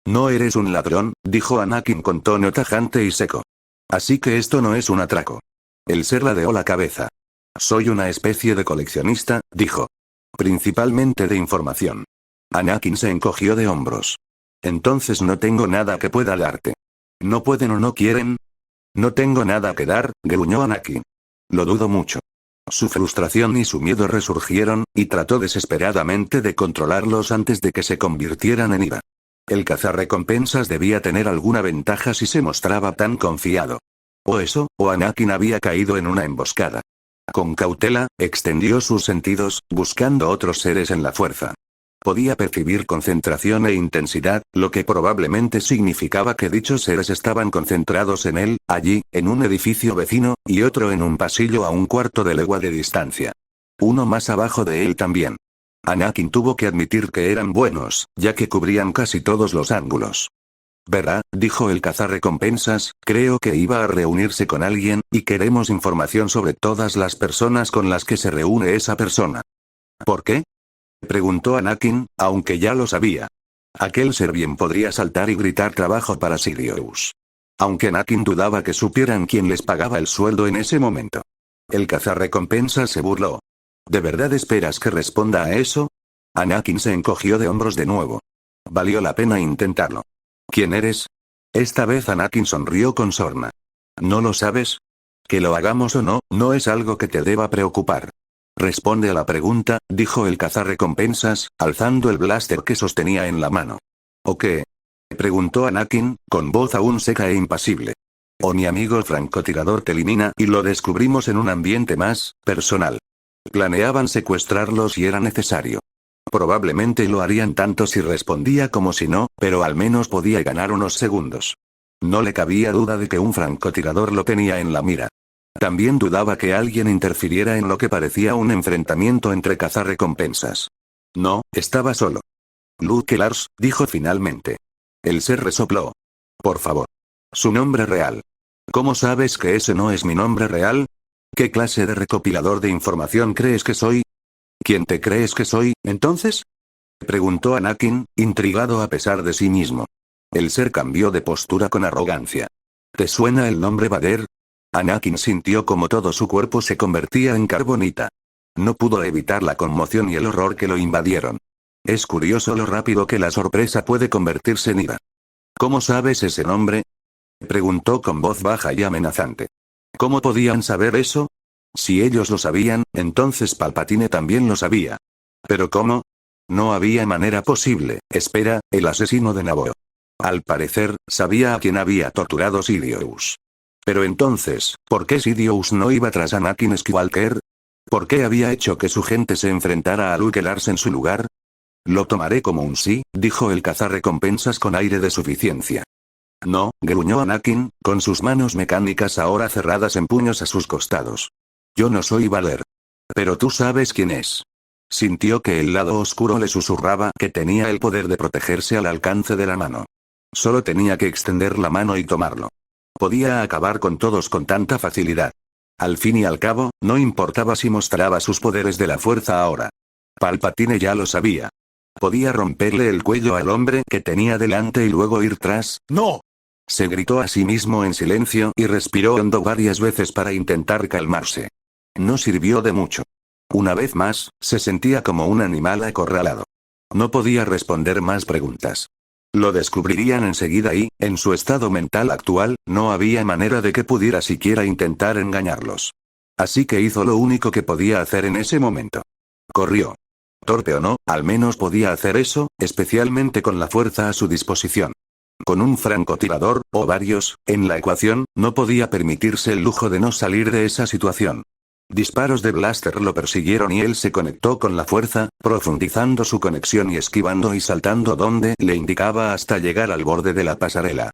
No eres un ladrón, dijo Anakin con tono tajante y seco. Así que esto no es un atraco. El ser ladeó la cabeza. Soy una especie de coleccionista, dijo. Principalmente de información. Anakin se encogió de hombros. Entonces no tengo nada que pueda darte. ¿No pueden o no quieren? No tengo nada que dar, gruñó Anakin. Lo dudo mucho. Su frustración y su miedo resurgieron, y trató desesperadamente de controlarlos antes de que se convirtieran en ira. El cazarrecompensas debía tener alguna ventaja si se mostraba tan confiado. O eso, o Anakin había caído en una emboscada. Con cautela, extendió sus sentidos, buscando otros seres en la fuerza. Podía percibir concentración e intensidad, lo que probablemente significaba que dichos seres estaban concentrados en él, allí, en un edificio vecino, y otro en un pasillo a un cuarto de legua de distancia. Uno más abajo de él también. Anakin tuvo que admitir que eran buenos, ya que cubrían casi todos los ángulos. Verá, dijo el cazarrecompensas, creo que iba a reunirse con alguien, y queremos información sobre todas las personas con las que se reúne esa persona. ¿Por qué? Preguntó Anakin, aunque ya lo sabía. Aquel ser bien podría saltar y gritar trabajo para Sidious. Aunque Anakin dudaba que supieran quién les pagaba el sueldo en ese momento. El cazarrecompensas se burló. ¿De verdad esperas que responda a eso? Anakin se encogió de hombros de nuevo. Valió la pena intentarlo. ¿Quién eres? Esta vez Anakin sonrió con sorna. ¿No lo sabes? Que lo hagamos o no, no es algo que te deba preocupar. Responde a la pregunta, dijo el cazarrecompensas, alzando el blaster que sostenía en la mano. ¿O qué? Preguntó Anakin, con voz aún seca e impasible. O mi amigo francotirador te elimina y lo descubrimos en un ambiente más personal. Planeaban secuestrarlo si era necesario. Probablemente lo harían tanto si respondía como si no, pero al menos podía ganar unos segundos. No le cabía duda de que un francotirador lo tenía en la mira. También dudaba que alguien interfiriera en lo que parecía un enfrentamiento entre cazarrecompensas. No, estaba solo. Luke Lars, dijo finalmente. El ser resopló. Por favor. Su nombre real. ¿Cómo sabes que ese no es mi nombre real? ¿Qué clase de recopilador de información crees que soy? ¿Quién te crees que soy, entonces? Preguntó Anakin, intrigado a pesar de sí mismo. El ser cambió de postura con arrogancia. ¿Te suena el nombre Vader? Anakin sintió como todo su cuerpo se convertía en carbonita. No pudo evitar la conmoción y el horror que lo invadieron. Es curioso lo rápido que la sorpresa puede convertirse en ira. ¿Cómo sabes ese nombre? Preguntó con voz baja y amenazante. ¿Cómo podían saber eso? Si ellos lo sabían, entonces Palpatine también lo sabía. ¿Pero cómo? No había manera posible. Espera, el asesino de Naboo. Al parecer, sabía a quién había torturado Sidious. Pero entonces, ¿por qué Sidious no iba tras Anakin Skywalker? ¿Por qué había hecho que su gente se enfrentara a Luke Lars en su lugar? Lo tomaré como un sí, dijo el cazarrecompensas con aire de suficiencia. No, gruñó Anakin, con sus manos mecánicas ahora cerradas en puños a sus costados. Yo no soy Vader. Pero tú sabes quién es. Sintió que el lado oscuro le susurraba que tenía el poder de protegerse al alcance de la mano. Solo tenía que extender la mano y tomarlo. Podía acabar con todos con tanta facilidad. Al fin y al cabo, no importaba si mostraba sus poderes de la fuerza ahora. Palpatine ya lo sabía. Podía romperle el cuello al hombre que tenía delante y luego ir tras. ¡No! Se gritó a sí mismo en silencio y respiró hondo varias veces para intentar calmarse. No sirvió de mucho. Una vez más, se sentía como un animal acorralado. No podía responder más preguntas. Lo descubrirían enseguida y, en su estado mental actual, no había manera de que pudiera siquiera intentar engañarlos. Así que hizo lo único que podía hacer en ese momento. Corrió. Torpe o no, al menos podía hacer eso, especialmente con la fuerza a su disposición. Con un francotirador, o varios, en la ecuación, no podía permitirse el lujo de no salir de esa situación. Disparos de blaster lo persiguieron y él se conectó con la fuerza, profundizando su conexión y esquivando y saltando donde le indicaba hasta llegar al borde de la pasarela.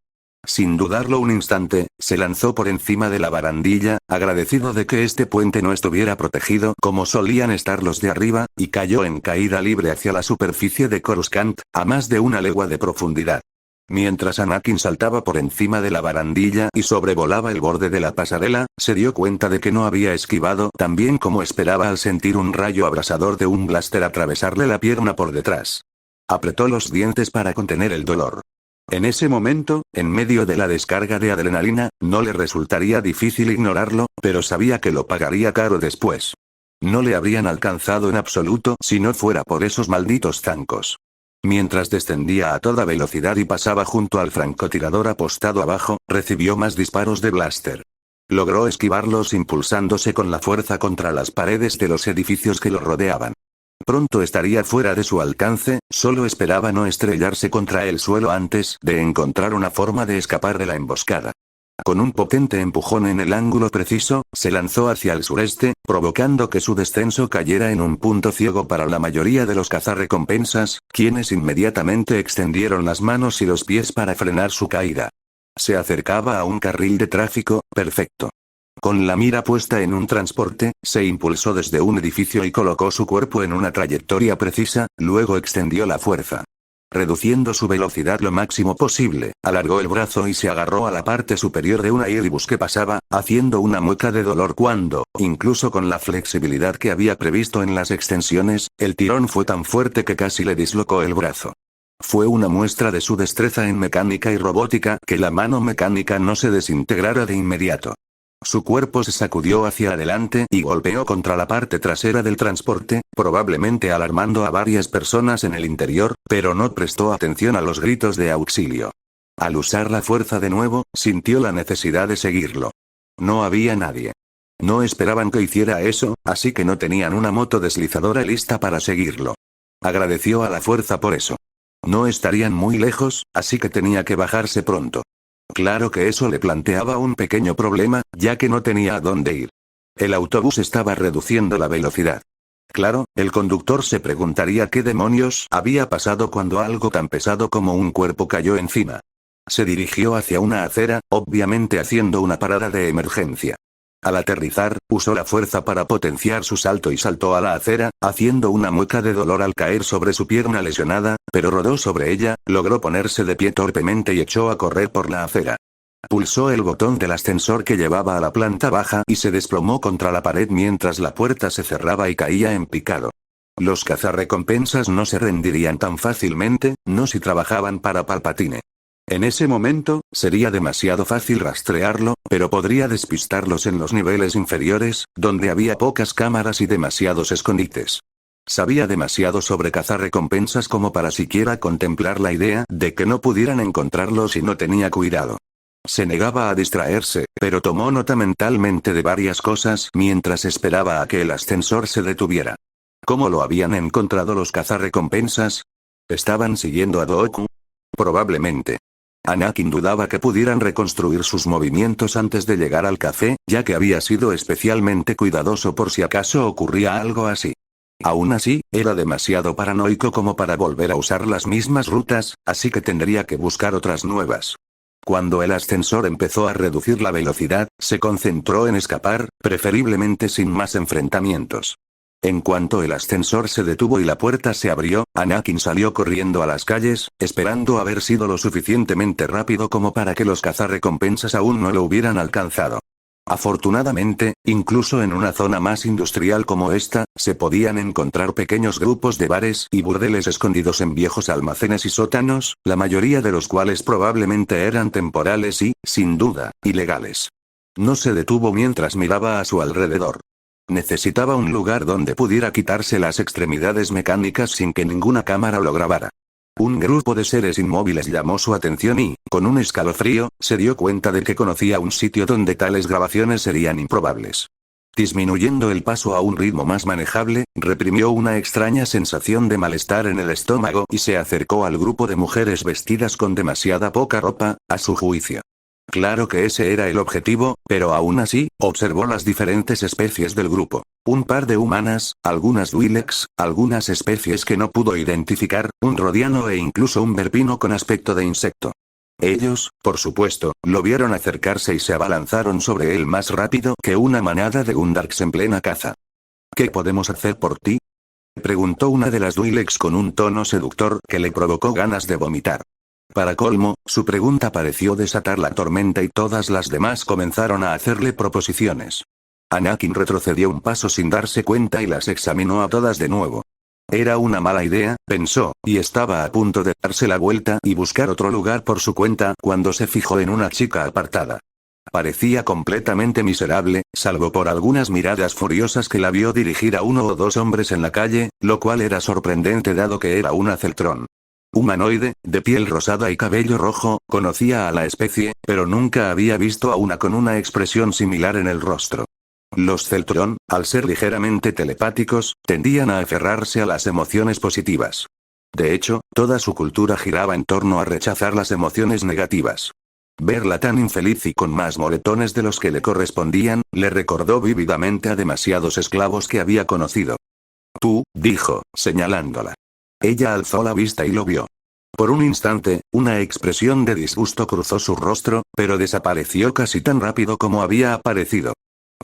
Sin dudarlo un instante, se lanzó por encima de la barandilla, agradecido de que este puente no estuviera protegido como solían estar los de arriba, y cayó en caída libre hacia la superficie de Coruscant, a más de 1 legua de profundidad. Mientras Anakin saltaba por encima de la barandilla y sobrevolaba el borde de la pasarela, se dio cuenta de que no había esquivado tan bien como esperaba al sentir un rayo abrasador de un blaster atravesarle la pierna por detrás. Apretó los dientes para contener el dolor. En ese momento, en medio de la descarga de adrenalina, no le resultaría difícil ignorarlo, pero sabía que lo pagaría caro después. No le habrían alcanzado en absoluto si no fuera por esos malditos zancos. Mientras descendía a toda velocidad y pasaba junto al francotirador apostado abajo, recibió más disparos de blaster. Logró esquivarlos impulsándose con la fuerza contra las paredes de los edificios que lo rodeaban. Pronto estaría fuera de su alcance, solo esperaba no estrellarse contra el suelo antes de encontrar una forma de escapar de la emboscada. Con un potente empujón en el ángulo preciso, se lanzó hacia el sureste, provocando que su descenso cayera en un punto ciego para la mayoría de los cazarrecompensas, quienes inmediatamente extendieron las manos y los pies para frenar su caída. Se acercaba a un carril de tráfico, perfecto. Con la mira puesta en un transporte, se impulsó desde un edificio y colocó su cuerpo en una trayectoria precisa, luego extendió la fuerza. Reduciendo su velocidad lo máximo posible, alargó el brazo y se agarró a la parte superior de una Airbus que pasaba, haciendo una mueca de dolor cuando, incluso con la flexibilidad que había previsto en las extensiones, el tirón fue tan fuerte que casi le dislocó el brazo. Fue una muestra de su destreza en mecánica y robótica que la mano mecánica no se desintegrara de inmediato. Su cuerpo se sacudió hacia adelante y golpeó contra la parte trasera del transporte, probablemente alarmando a varias personas en el interior, pero no prestó atención a los gritos de auxilio. Al usar la fuerza de nuevo, sintió la necesidad de seguirlo. No había nadie. No esperaban que hiciera eso, así que no tenían una moto deslizadora lista para seguirlo. Agradeció a la fuerza por eso. No estarían muy lejos, así que tenía que bajarse pronto. Claro que eso le planteaba un pequeño problema, ya que no tenía a dónde ir. El autobús estaba reduciendo la velocidad. Claro, el conductor se preguntaría qué demonios había pasado cuando algo tan pesado como un cuerpo cayó encima. Se dirigió hacia una acera, obviamente haciendo una parada de emergencia. Al aterrizar, usó la fuerza para potenciar su salto y saltó a la acera, haciendo una mueca de dolor al caer sobre su pierna lesionada, pero rodó sobre ella, logró ponerse de pie torpemente y echó a correr por la acera. Pulsó el botón del ascensor que llevaba a la planta baja y se desplomó contra la pared mientras la puerta se cerraba y caía en picado. Los cazarrecompensas no se rendirían tan fácilmente, no si trabajaban para Palpatine. En ese momento, sería demasiado fácil rastrearlo, pero podría despistarlos en los niveles inferiores, donde había pocas cámaras y demasiados escondites. Sabía demasiado sobre cazarrecompensas como para siquiera contemplar la idea de que no pudieran encontrarlo si no tenía cuidado. Se negaba a distraerse, pero tomó nota mentalmente de varias cosas mientras esperaba a que el ascensor se detuviera. ¿Cómo lo habían encontrado los cazarrecompensas? ¿Estaban siguiendo a Dooku? Probablemente. Anakin dudaba que pudieran reconstruir sus movimientos antes de llegar al café, ya que había sido especialmente cuidadoso por si acaso ocurría algo así. Aún así, era demasiado paranoico como para volver a usar las mismas rutas, así que tendría que buscar otras nuevas. Cuando el ascensor empezó a reducir la velocidad, se concentró en escapar, preferiblemente sin más enfrentamientos. En cuanto el ascensor se detuvo y la puerta se abrió, Anakin salió corriendo a las calles, esperando haber sido lo suficientemente rápido como para que los cazarrecompensas aún no lo hubieran alcanzado. Afortunadamente, incluso en una zona más industrial como esta, se podían encontrar pequeños grupos de bares y burdeles escondidos en viejos almacenes y sótanos, la mayoría de los cuales probablemente eran temporales y, sin duda, ilegales. No se detuvo mientras miraba a su alrededor. Necesitaba un lugar donde pudiera quitarse las extremidades mecánicas sin que ninguna cámara lo grabara. Un grupo de seres inmóviles llamó su atención y, con un escalofrío, se dio cuenta de que conocía un sitio donde tales grabaciones serían improbables. Disminuyendo el paso a un ritmo más manejable, reprimió una extraña sensación de malestar en el estómago y se acercó al grupo de mujeres vestidas con demasiada poca ropa, a su juicio. Claro que ese era el objetivo, pero aún así, observó las diferentes especies del grupo. Un par de humanas, algunas Twi'leks, algunas especies que no pudo identificar, un rodiano e incluso un verpino con aspecto de insecto. Ellos, por supuesto, lo vieron acercarse y se abalanzaron sobre él más rápido que una manada de Gundarks en plena caza. ¿Qué podemos hacer por ti?, preguntó una de las Twi'leks con un tono seductor que le provocó ganas de vomitar. Para colmo, su pregunta pareció desatar la tormenta y todas las demás comenzaron a hacerle proposiciones. Anakin retrocedió un paso sin darse cuenta y las examinó a todas de nuevo. Era una mala idea, pensó, y estaba a punto de darse la vuelta y buscar otro lugar por su cuenta cuando se fijó en una chica apartada. Parecía completamente miserable, salvo por algunas miradas furiosas que la vio dirigir a uno o dos hombres en la calle, lo cual era sorprendente dado que era una Celtrón. Humanoide, de piel rosada y cabello rojo, conocía a la especie, pero nunca había visto a una con una expresión similar en el rostro. Los Celtrón, al ser ligeramente telepáticos, tendían a aferrarse a las emociones positivas. De hecho, toda su cultura giraba en torno a rechazar las emociones negativas. Verla tan infeliz y con más moretones de los que le correspondían, le recordó vívidamente a demasiados esclavos que había conocido. Tú, dijo, señalándola. Ella alzó la vista y lo vio. Por un instante, una expresión de disgusto cruzó su rostro, pero desapareció casi tan rápido como había aparecido.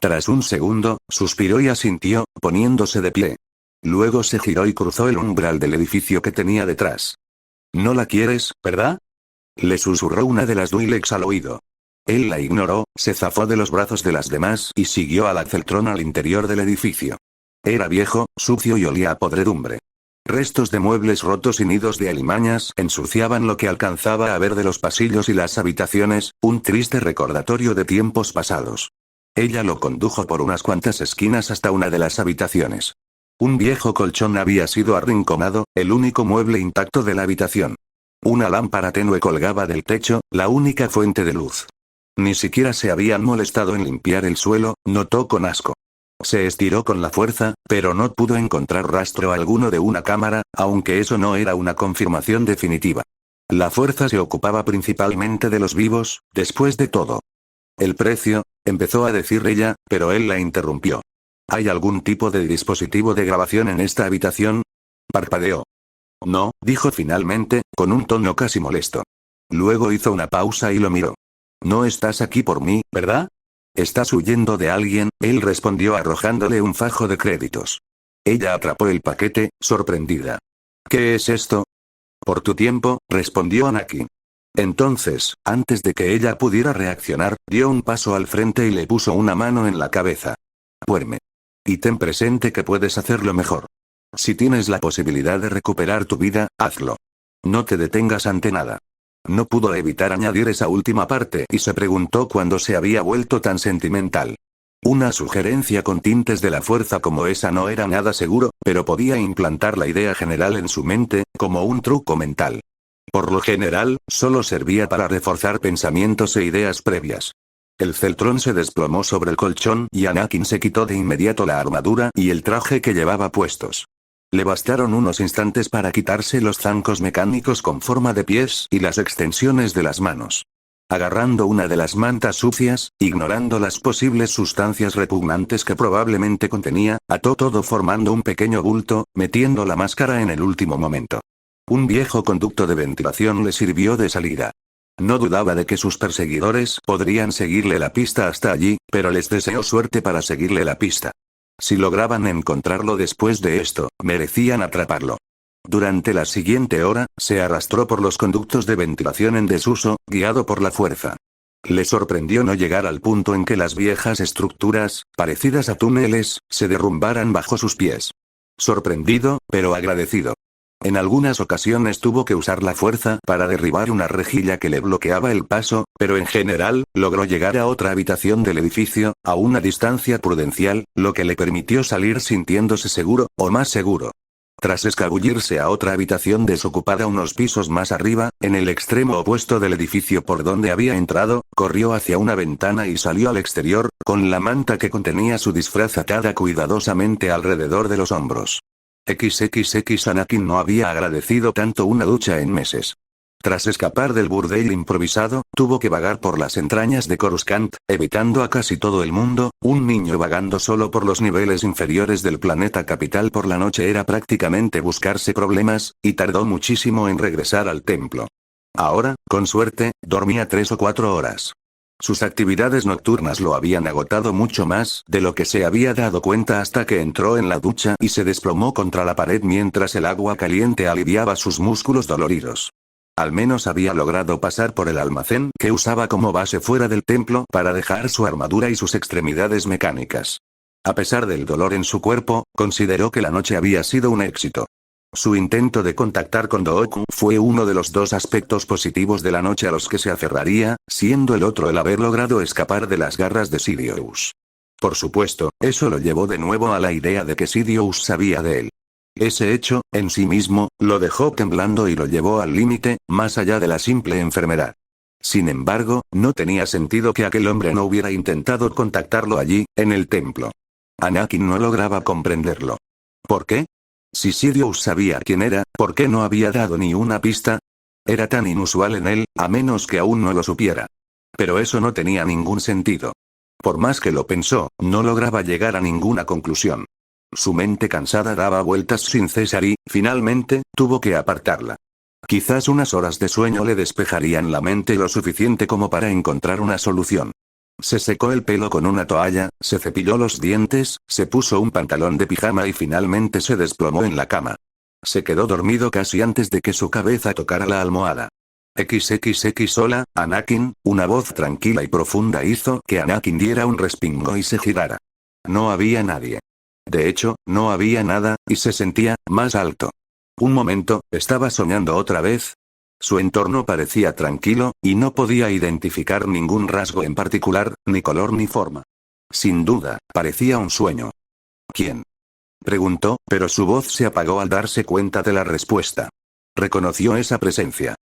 Tras un segundo, suspiró y asintió, poniéndose de pie. Luego se giró y cruzó el umbral del edificio que tenía detrás. ¿No la quieres, verdad?, le susurró una de las Twi'leks al oído. Él la ignoró, se zafó de los brazos de las demás y siguió a la Celtrón al interior del edificio. Era viejo, sucio y olía a podredumbre. Restos de muebles rotos y nidos de alimañas ensuciaban lo que alcanzaba a ver de los pasillos y las habitaciones, un triste recordatorio de tiempos pasados. Ella lo condujo por unas cuantas esquinas hasta una de las habitaciones. Un viejo colchón había sido arrinconado, el único mueble intacto de la habitación. Una lámpara tenue colgaba del techo, la única fuente de luz. Ni siquiera se habían molestado en limpiar el suelo, notó con asco. Se estiró con la fuerza, pero no pudo encontrar rastro alguno de una cámara, aunque eso no era una confirmación definitiva. La fuerza se ocupaba principalmente de los vivos, después de todo. El precio, empezó a decir ella, pero él la interrumpió. ¿Hay algún tipo de dispositivo de grabación en esta habitación?, parpadeó. No, dijo finalmente, con un tono casi molesto. Luego hizo una pausa y lo miró. No estás aquí por mí, ¿verdad? ¿Estás huyendo de alguien?, él respondió arrojándole un fajo de créditos. Ella atrapó el paquete, sorprendida. ¿Qué es esto? Por tu tiempo, respondió Anakin. Entonces, antes de que ella pudiera reaccionar, dio un paso al frente y le puso una mano en la cabeza. Duerme. Y ten presente que puedes hacerlo mejor. Si tienes la posibilidad de recuperar tu vida, hazlo. No te detengas ante nada. No pudo evitar añadir esa última parte y se preguntó cuándo se había vuelto tan sentimental. Una sugerencia con tintes de la fuerza como esa no era nada seguro, pero podía implantar la idea general en su mente, como un truco mental. Por lo general, solo servía para reforzar pensamientos e ideas previas. El Celtrón se desplomó sobre el colchón y Anakin se quitó de inmediato la armadura y el traje que llevaba puestos. Le bastaron unos instantes para quitarse los zancos mecánicos con forma de pies y las extensiones de las manos. Agarrando una de las mantas sucias, ignorando las posibles sustancias repugnantes que probablemente contenía, ató todo formando un pequeño bulto, metiendo la máscara en el último momento. Un viejo conducto de ventilación le sirvió de salida. No dudaba de que sus perseguidores podrían seguirle la pista hasta allí, pero les deseó suerte para seguirle la pista. Si lograban encontrarlo después de esto, merecían atraparlo. Durante la siguiente hora, se arrastró por los conductos de ventilación en desuso, guiado por la fuerza. Le sorprendió no llegar al punto en que las viejas estructuras, parecidas a túneles, se derrumbaran bajo sus pies. Sorprendido, pero agradecido. En algunas ocasiones tuvo que usar la fuerza para derribar una rejilla que le bloqueaba el paso, pero en general, logró llegar a otra habitación del edificio, a una distancia prudencial, lo que le permitió salir sintiéndose seguro, o más seguro. Tras escabullirse a otra habitación desocupada unos pisos más arriba, en el extremo opuesto del edificio por donde había entrado, corrió hacia una ventana y salió al exterior, con la manta que contenía su disfraz atada cuidadosamente alrededor de los hombros. XXX Anakin no había agradecido tanto una ducha en meses. Tras escapar del burdel improvisado, tuvo que vagar por las entrañas de Coruscant, evitando a casi todo el mundo. Un niño vagando solo por los niveles inferiores del planeta capital por la noche era prácticamente buscarse problemas, y tardó muchísimo en regresar al templo. Ahora, con suerte, dormía 3 o 4 horas. Sus actividades nocturnas lo habían agotado mucho más de lo que se había dado cuenta hasta que entró en la ducha y se desplomó contra la pared mientras el agua caliente aliviaba sus músculos doloridos. Al menos había logrado pasar por el almacén que usaba como base fuera del templo para dejar su armadura y sus extremidades mecánicas. A pesar del dolor en su cuerpo, consideró que la noche había sido un éxito. Su intento de contactar con Dooku fue uno de los 2 aspectos positivos de la noche a los que se aferraría, siendo el otro el haber logrado escapar de las garras de Sidious. Por supuesto, eso lo llevó de nuevo a la idea de que Sidious sabía de él. Ese hecho, en sí mismo, lo dejó temblando y lo llevó al límite, más allá de la simple enfermedad. Sin embargo, no tenía sentido que aquel hombre no hubiera intentado contactarlo allí, en el templo. Anakin no lograba comprenderlo. ¿Por qué? Si Sidious sabía quién era, ¿por qué no había dado ni una pista? Era tan inusual en él, a menos que aún no lo supiera. Pero eso no tenía ningún sentido. Por más que lo pensó, no lograba llegar a ninguna conclusión. Su mente cansada daba vueltas sin cesar y, finalmente, tuvo que apartarla. Quizás unas horas de sueño le despejarían la mente lo suficiente como para encontrar una solución. Se secó el pelo con una toalla, se cepilló los dientes, se puso un pantalón de pijama y finalmente se desplomó en la cama. Se quedó dormido casi antes de que su cabeza tocara la almohada. XXX Hola, Anakin, una voz tranquila y profunda hizo que Anakin diera un respingo y se girara. No había nadie. De hecho, no había nada, y se sentía más alto. Un momento, ¿estaba soñando otra vez? Su entorno parecía tranquilo, y no podía identificar ningún rasgo en particular, ni color ni forma. Sin duda, parecía un sueño. ¿Quién? Preguntó, pero su voz se apagó al darse cuenta de la respuesta. Reconoció esa presencia.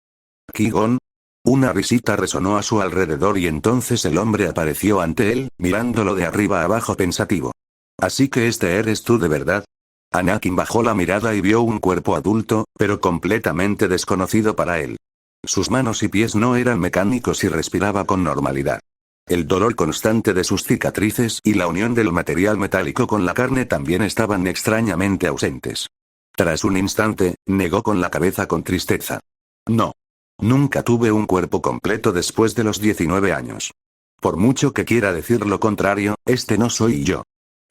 ¿Qui-Gon? Una risita resonó a su alrededor y entonces el hombre apareció ante él, mirándolo de arriba abajo pensativo. ¿Así que este eres tú de verdad? Anakin bajó la mirada y vio un cuerpo adulto, pero completamente desconocido para él. Sus manos y pies no eran mecánicos y respiraba con normalidad. El dolor constante de sus cicatrices y la unión del material metálico con la carne también estaban extrañamente ausentes. Tras un instante, negó con la cabeza con tristeza. No. Nunca tuve un cuerpo completo después de los 19 años. Por mucho que quiera decir lo contrario, este no soy yo.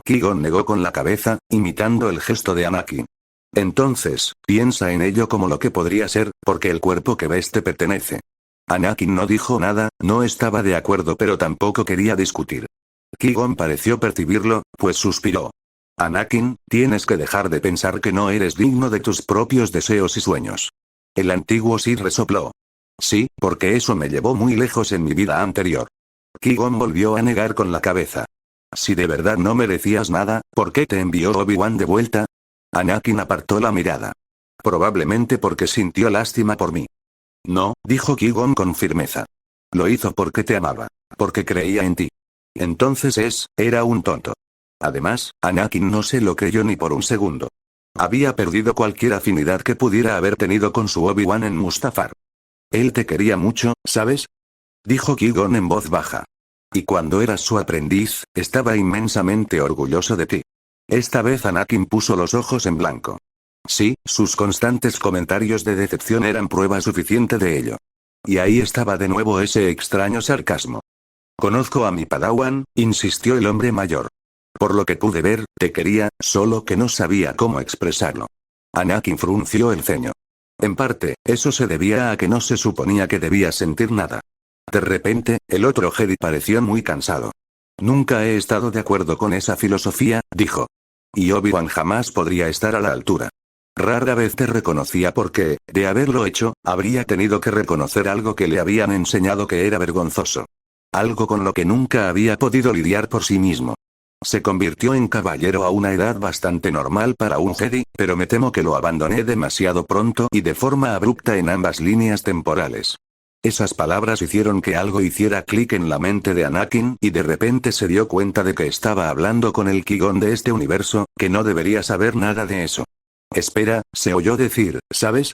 Qui-Gon negó con la cabeza, imitando el gesto de Anakin. Entonces, piensa en ello como lo que podría ser, porque el cuerpo que ves te pertenece. Anakin no dijo nada, no estaba de acuerdo pero tampoco quería discutir. Qui-Gon pareció percibirlo, pues suspiró. Anakin, tienes que dejar de pensar que no eres digno de tus propios deseos y sueños. El antiguo Sith resopló. Sí, porque eso me llevó muy lejos en mi vida anterior. Qui-Gon volvió a negar con la cabeza. Si de verdad no merecías nada, ¿por qué te envió Obi-Wan de vuelta? Anakin apartó la mirada. Probablemente porque sintió lástima por mí. No, dijo Qui-Gon con firmeza. Lo hizo porque te amaba, porque creía en ti. Entonces era un tonto. Además, Anakin no se lo creyó ni por un segundo. Había perdido cualquier afinidad que pudiera haber tenido con su Obi-Wan en Mustafar. Él te quería mucho, ¿sabes? Dijo Qui-Gon en voz baja. Y cuando eras su aprendiz, estaba inmensamente orgulloso de ti. Esta vez Anakin puso los ojos en blanco. Sí, sus constantes comentarios de decepción eran prueba suficiente de ello. Y ahí estaba de nuevo ese extraño sarcasmo. Conozco a mi Padawan, insistió el hombre mayor. Por lo que pude ver, te quería, solo que no sabía cómo expresarlo. Anakin frunció el ceño. En parte, eso se debía a que no se suponía que debía sentir nada. De repente, el otro Jedi pareció muy cansado. Nunca he estado de acuerdo con esa filosofía, dijo. Y Obi-Wan jamás podría estar a la altura. Rara vez te reconocía porque, de haberlo hecho, habría tenido que reconocer algo que le habían enseñado que era vergonzoso. Algo con lo que nunca había podido lidiar por sí mismo. Se convirtió en caballero a una edad bastante normal para un Jedi, pero me temo que lo abandoné demasiado pronto y de forma abrupta en ambas líneas temporales. Esas palabras hicieron que algo hiciera clic en la mente de Anakin y de repente se dio cuenta de que estaba hablando con el Qui-Gon de este universo, que no debería saber nada de eso. Espera, se oyó decir, ¿sabes?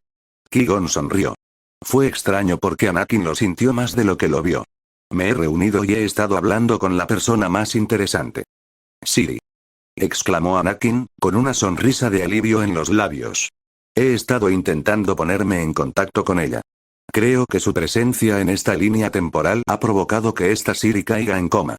Qui-Gon sonrió. Fue extraño porque Anakin lo sintió más de lo que lo vio. Me he reunido y he estado hablando con la persona más interesante. Siri. Exclamó Anakin, con una sonrisa de alivio en los labios. He estado intentando ponerme en contacto con ella. Creo que su presencia en esta línea temporal ha provocado que esta Siri caiga en coma.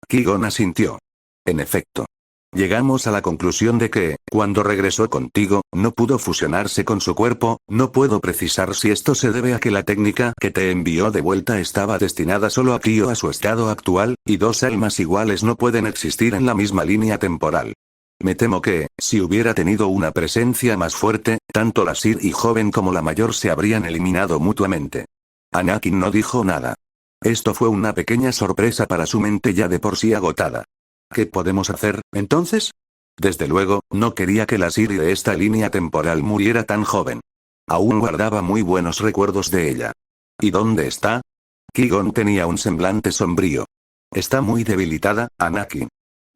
Qui-Gon asintió. En efecto. Llegamos a la conclusión de que, cuando regresó contigo, no pudo fusionarse con su cuerpo. No puedo precisar si esto se debe a que la técnica que te envió de vuelta estaba destinada solo a ti o a su estado actual, y dos almas iguales no pueden existir en la misma línea temporal. Me temo que, si hubiera tenido una presencia más fuerte, tanto la Siri joven como la mayor se habrían eliminado mutuamente. Anakin no dijo nada. Esto fue una pequeña sorpresa para su mente ya de por sí agotada. ¿Qué podemos hacer, entonces? Desde luego, no quería que la Siri de esta línea temporal muriera tan joven. Aún guardaba muy buenos recuerdos de ella. ¿Y dónde está? Qui-Gon tenía un semblante sombrío. Está muy debilitada, Anakin.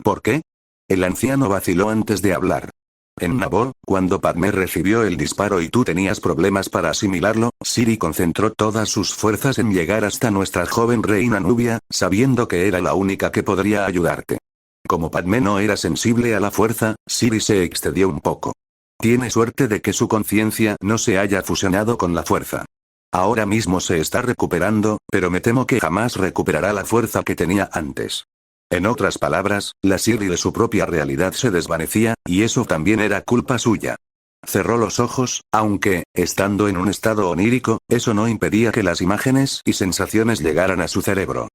¿Por qué? El anciano vaciló antes de hablar. En Naboo, cuando Padmé recibió el disparo y tú tenías problemas para asimilarlo, Siri concentró todas sus fuerzas en llegar hasta nuestra joven reina Nubia, sabiendo que era la única que podría ayudarte. Como Padmé no era sensible a la fuerza, Siri se excedió un poco. Tiene suerte de que su conciencia no se haya fusionado con la fuerza. Ahora mismo se está recuperando, pero me temo que jamás recuperará la fuerza que tenía antes. En otras palabras, la Siri de su propia realidad se desvanecía, y eso también era culpa suya. Cerró los ojos, aunque, estando en un estado onírico, eso no impedía que las imágenes y sensaciones llegaran a su cerebro.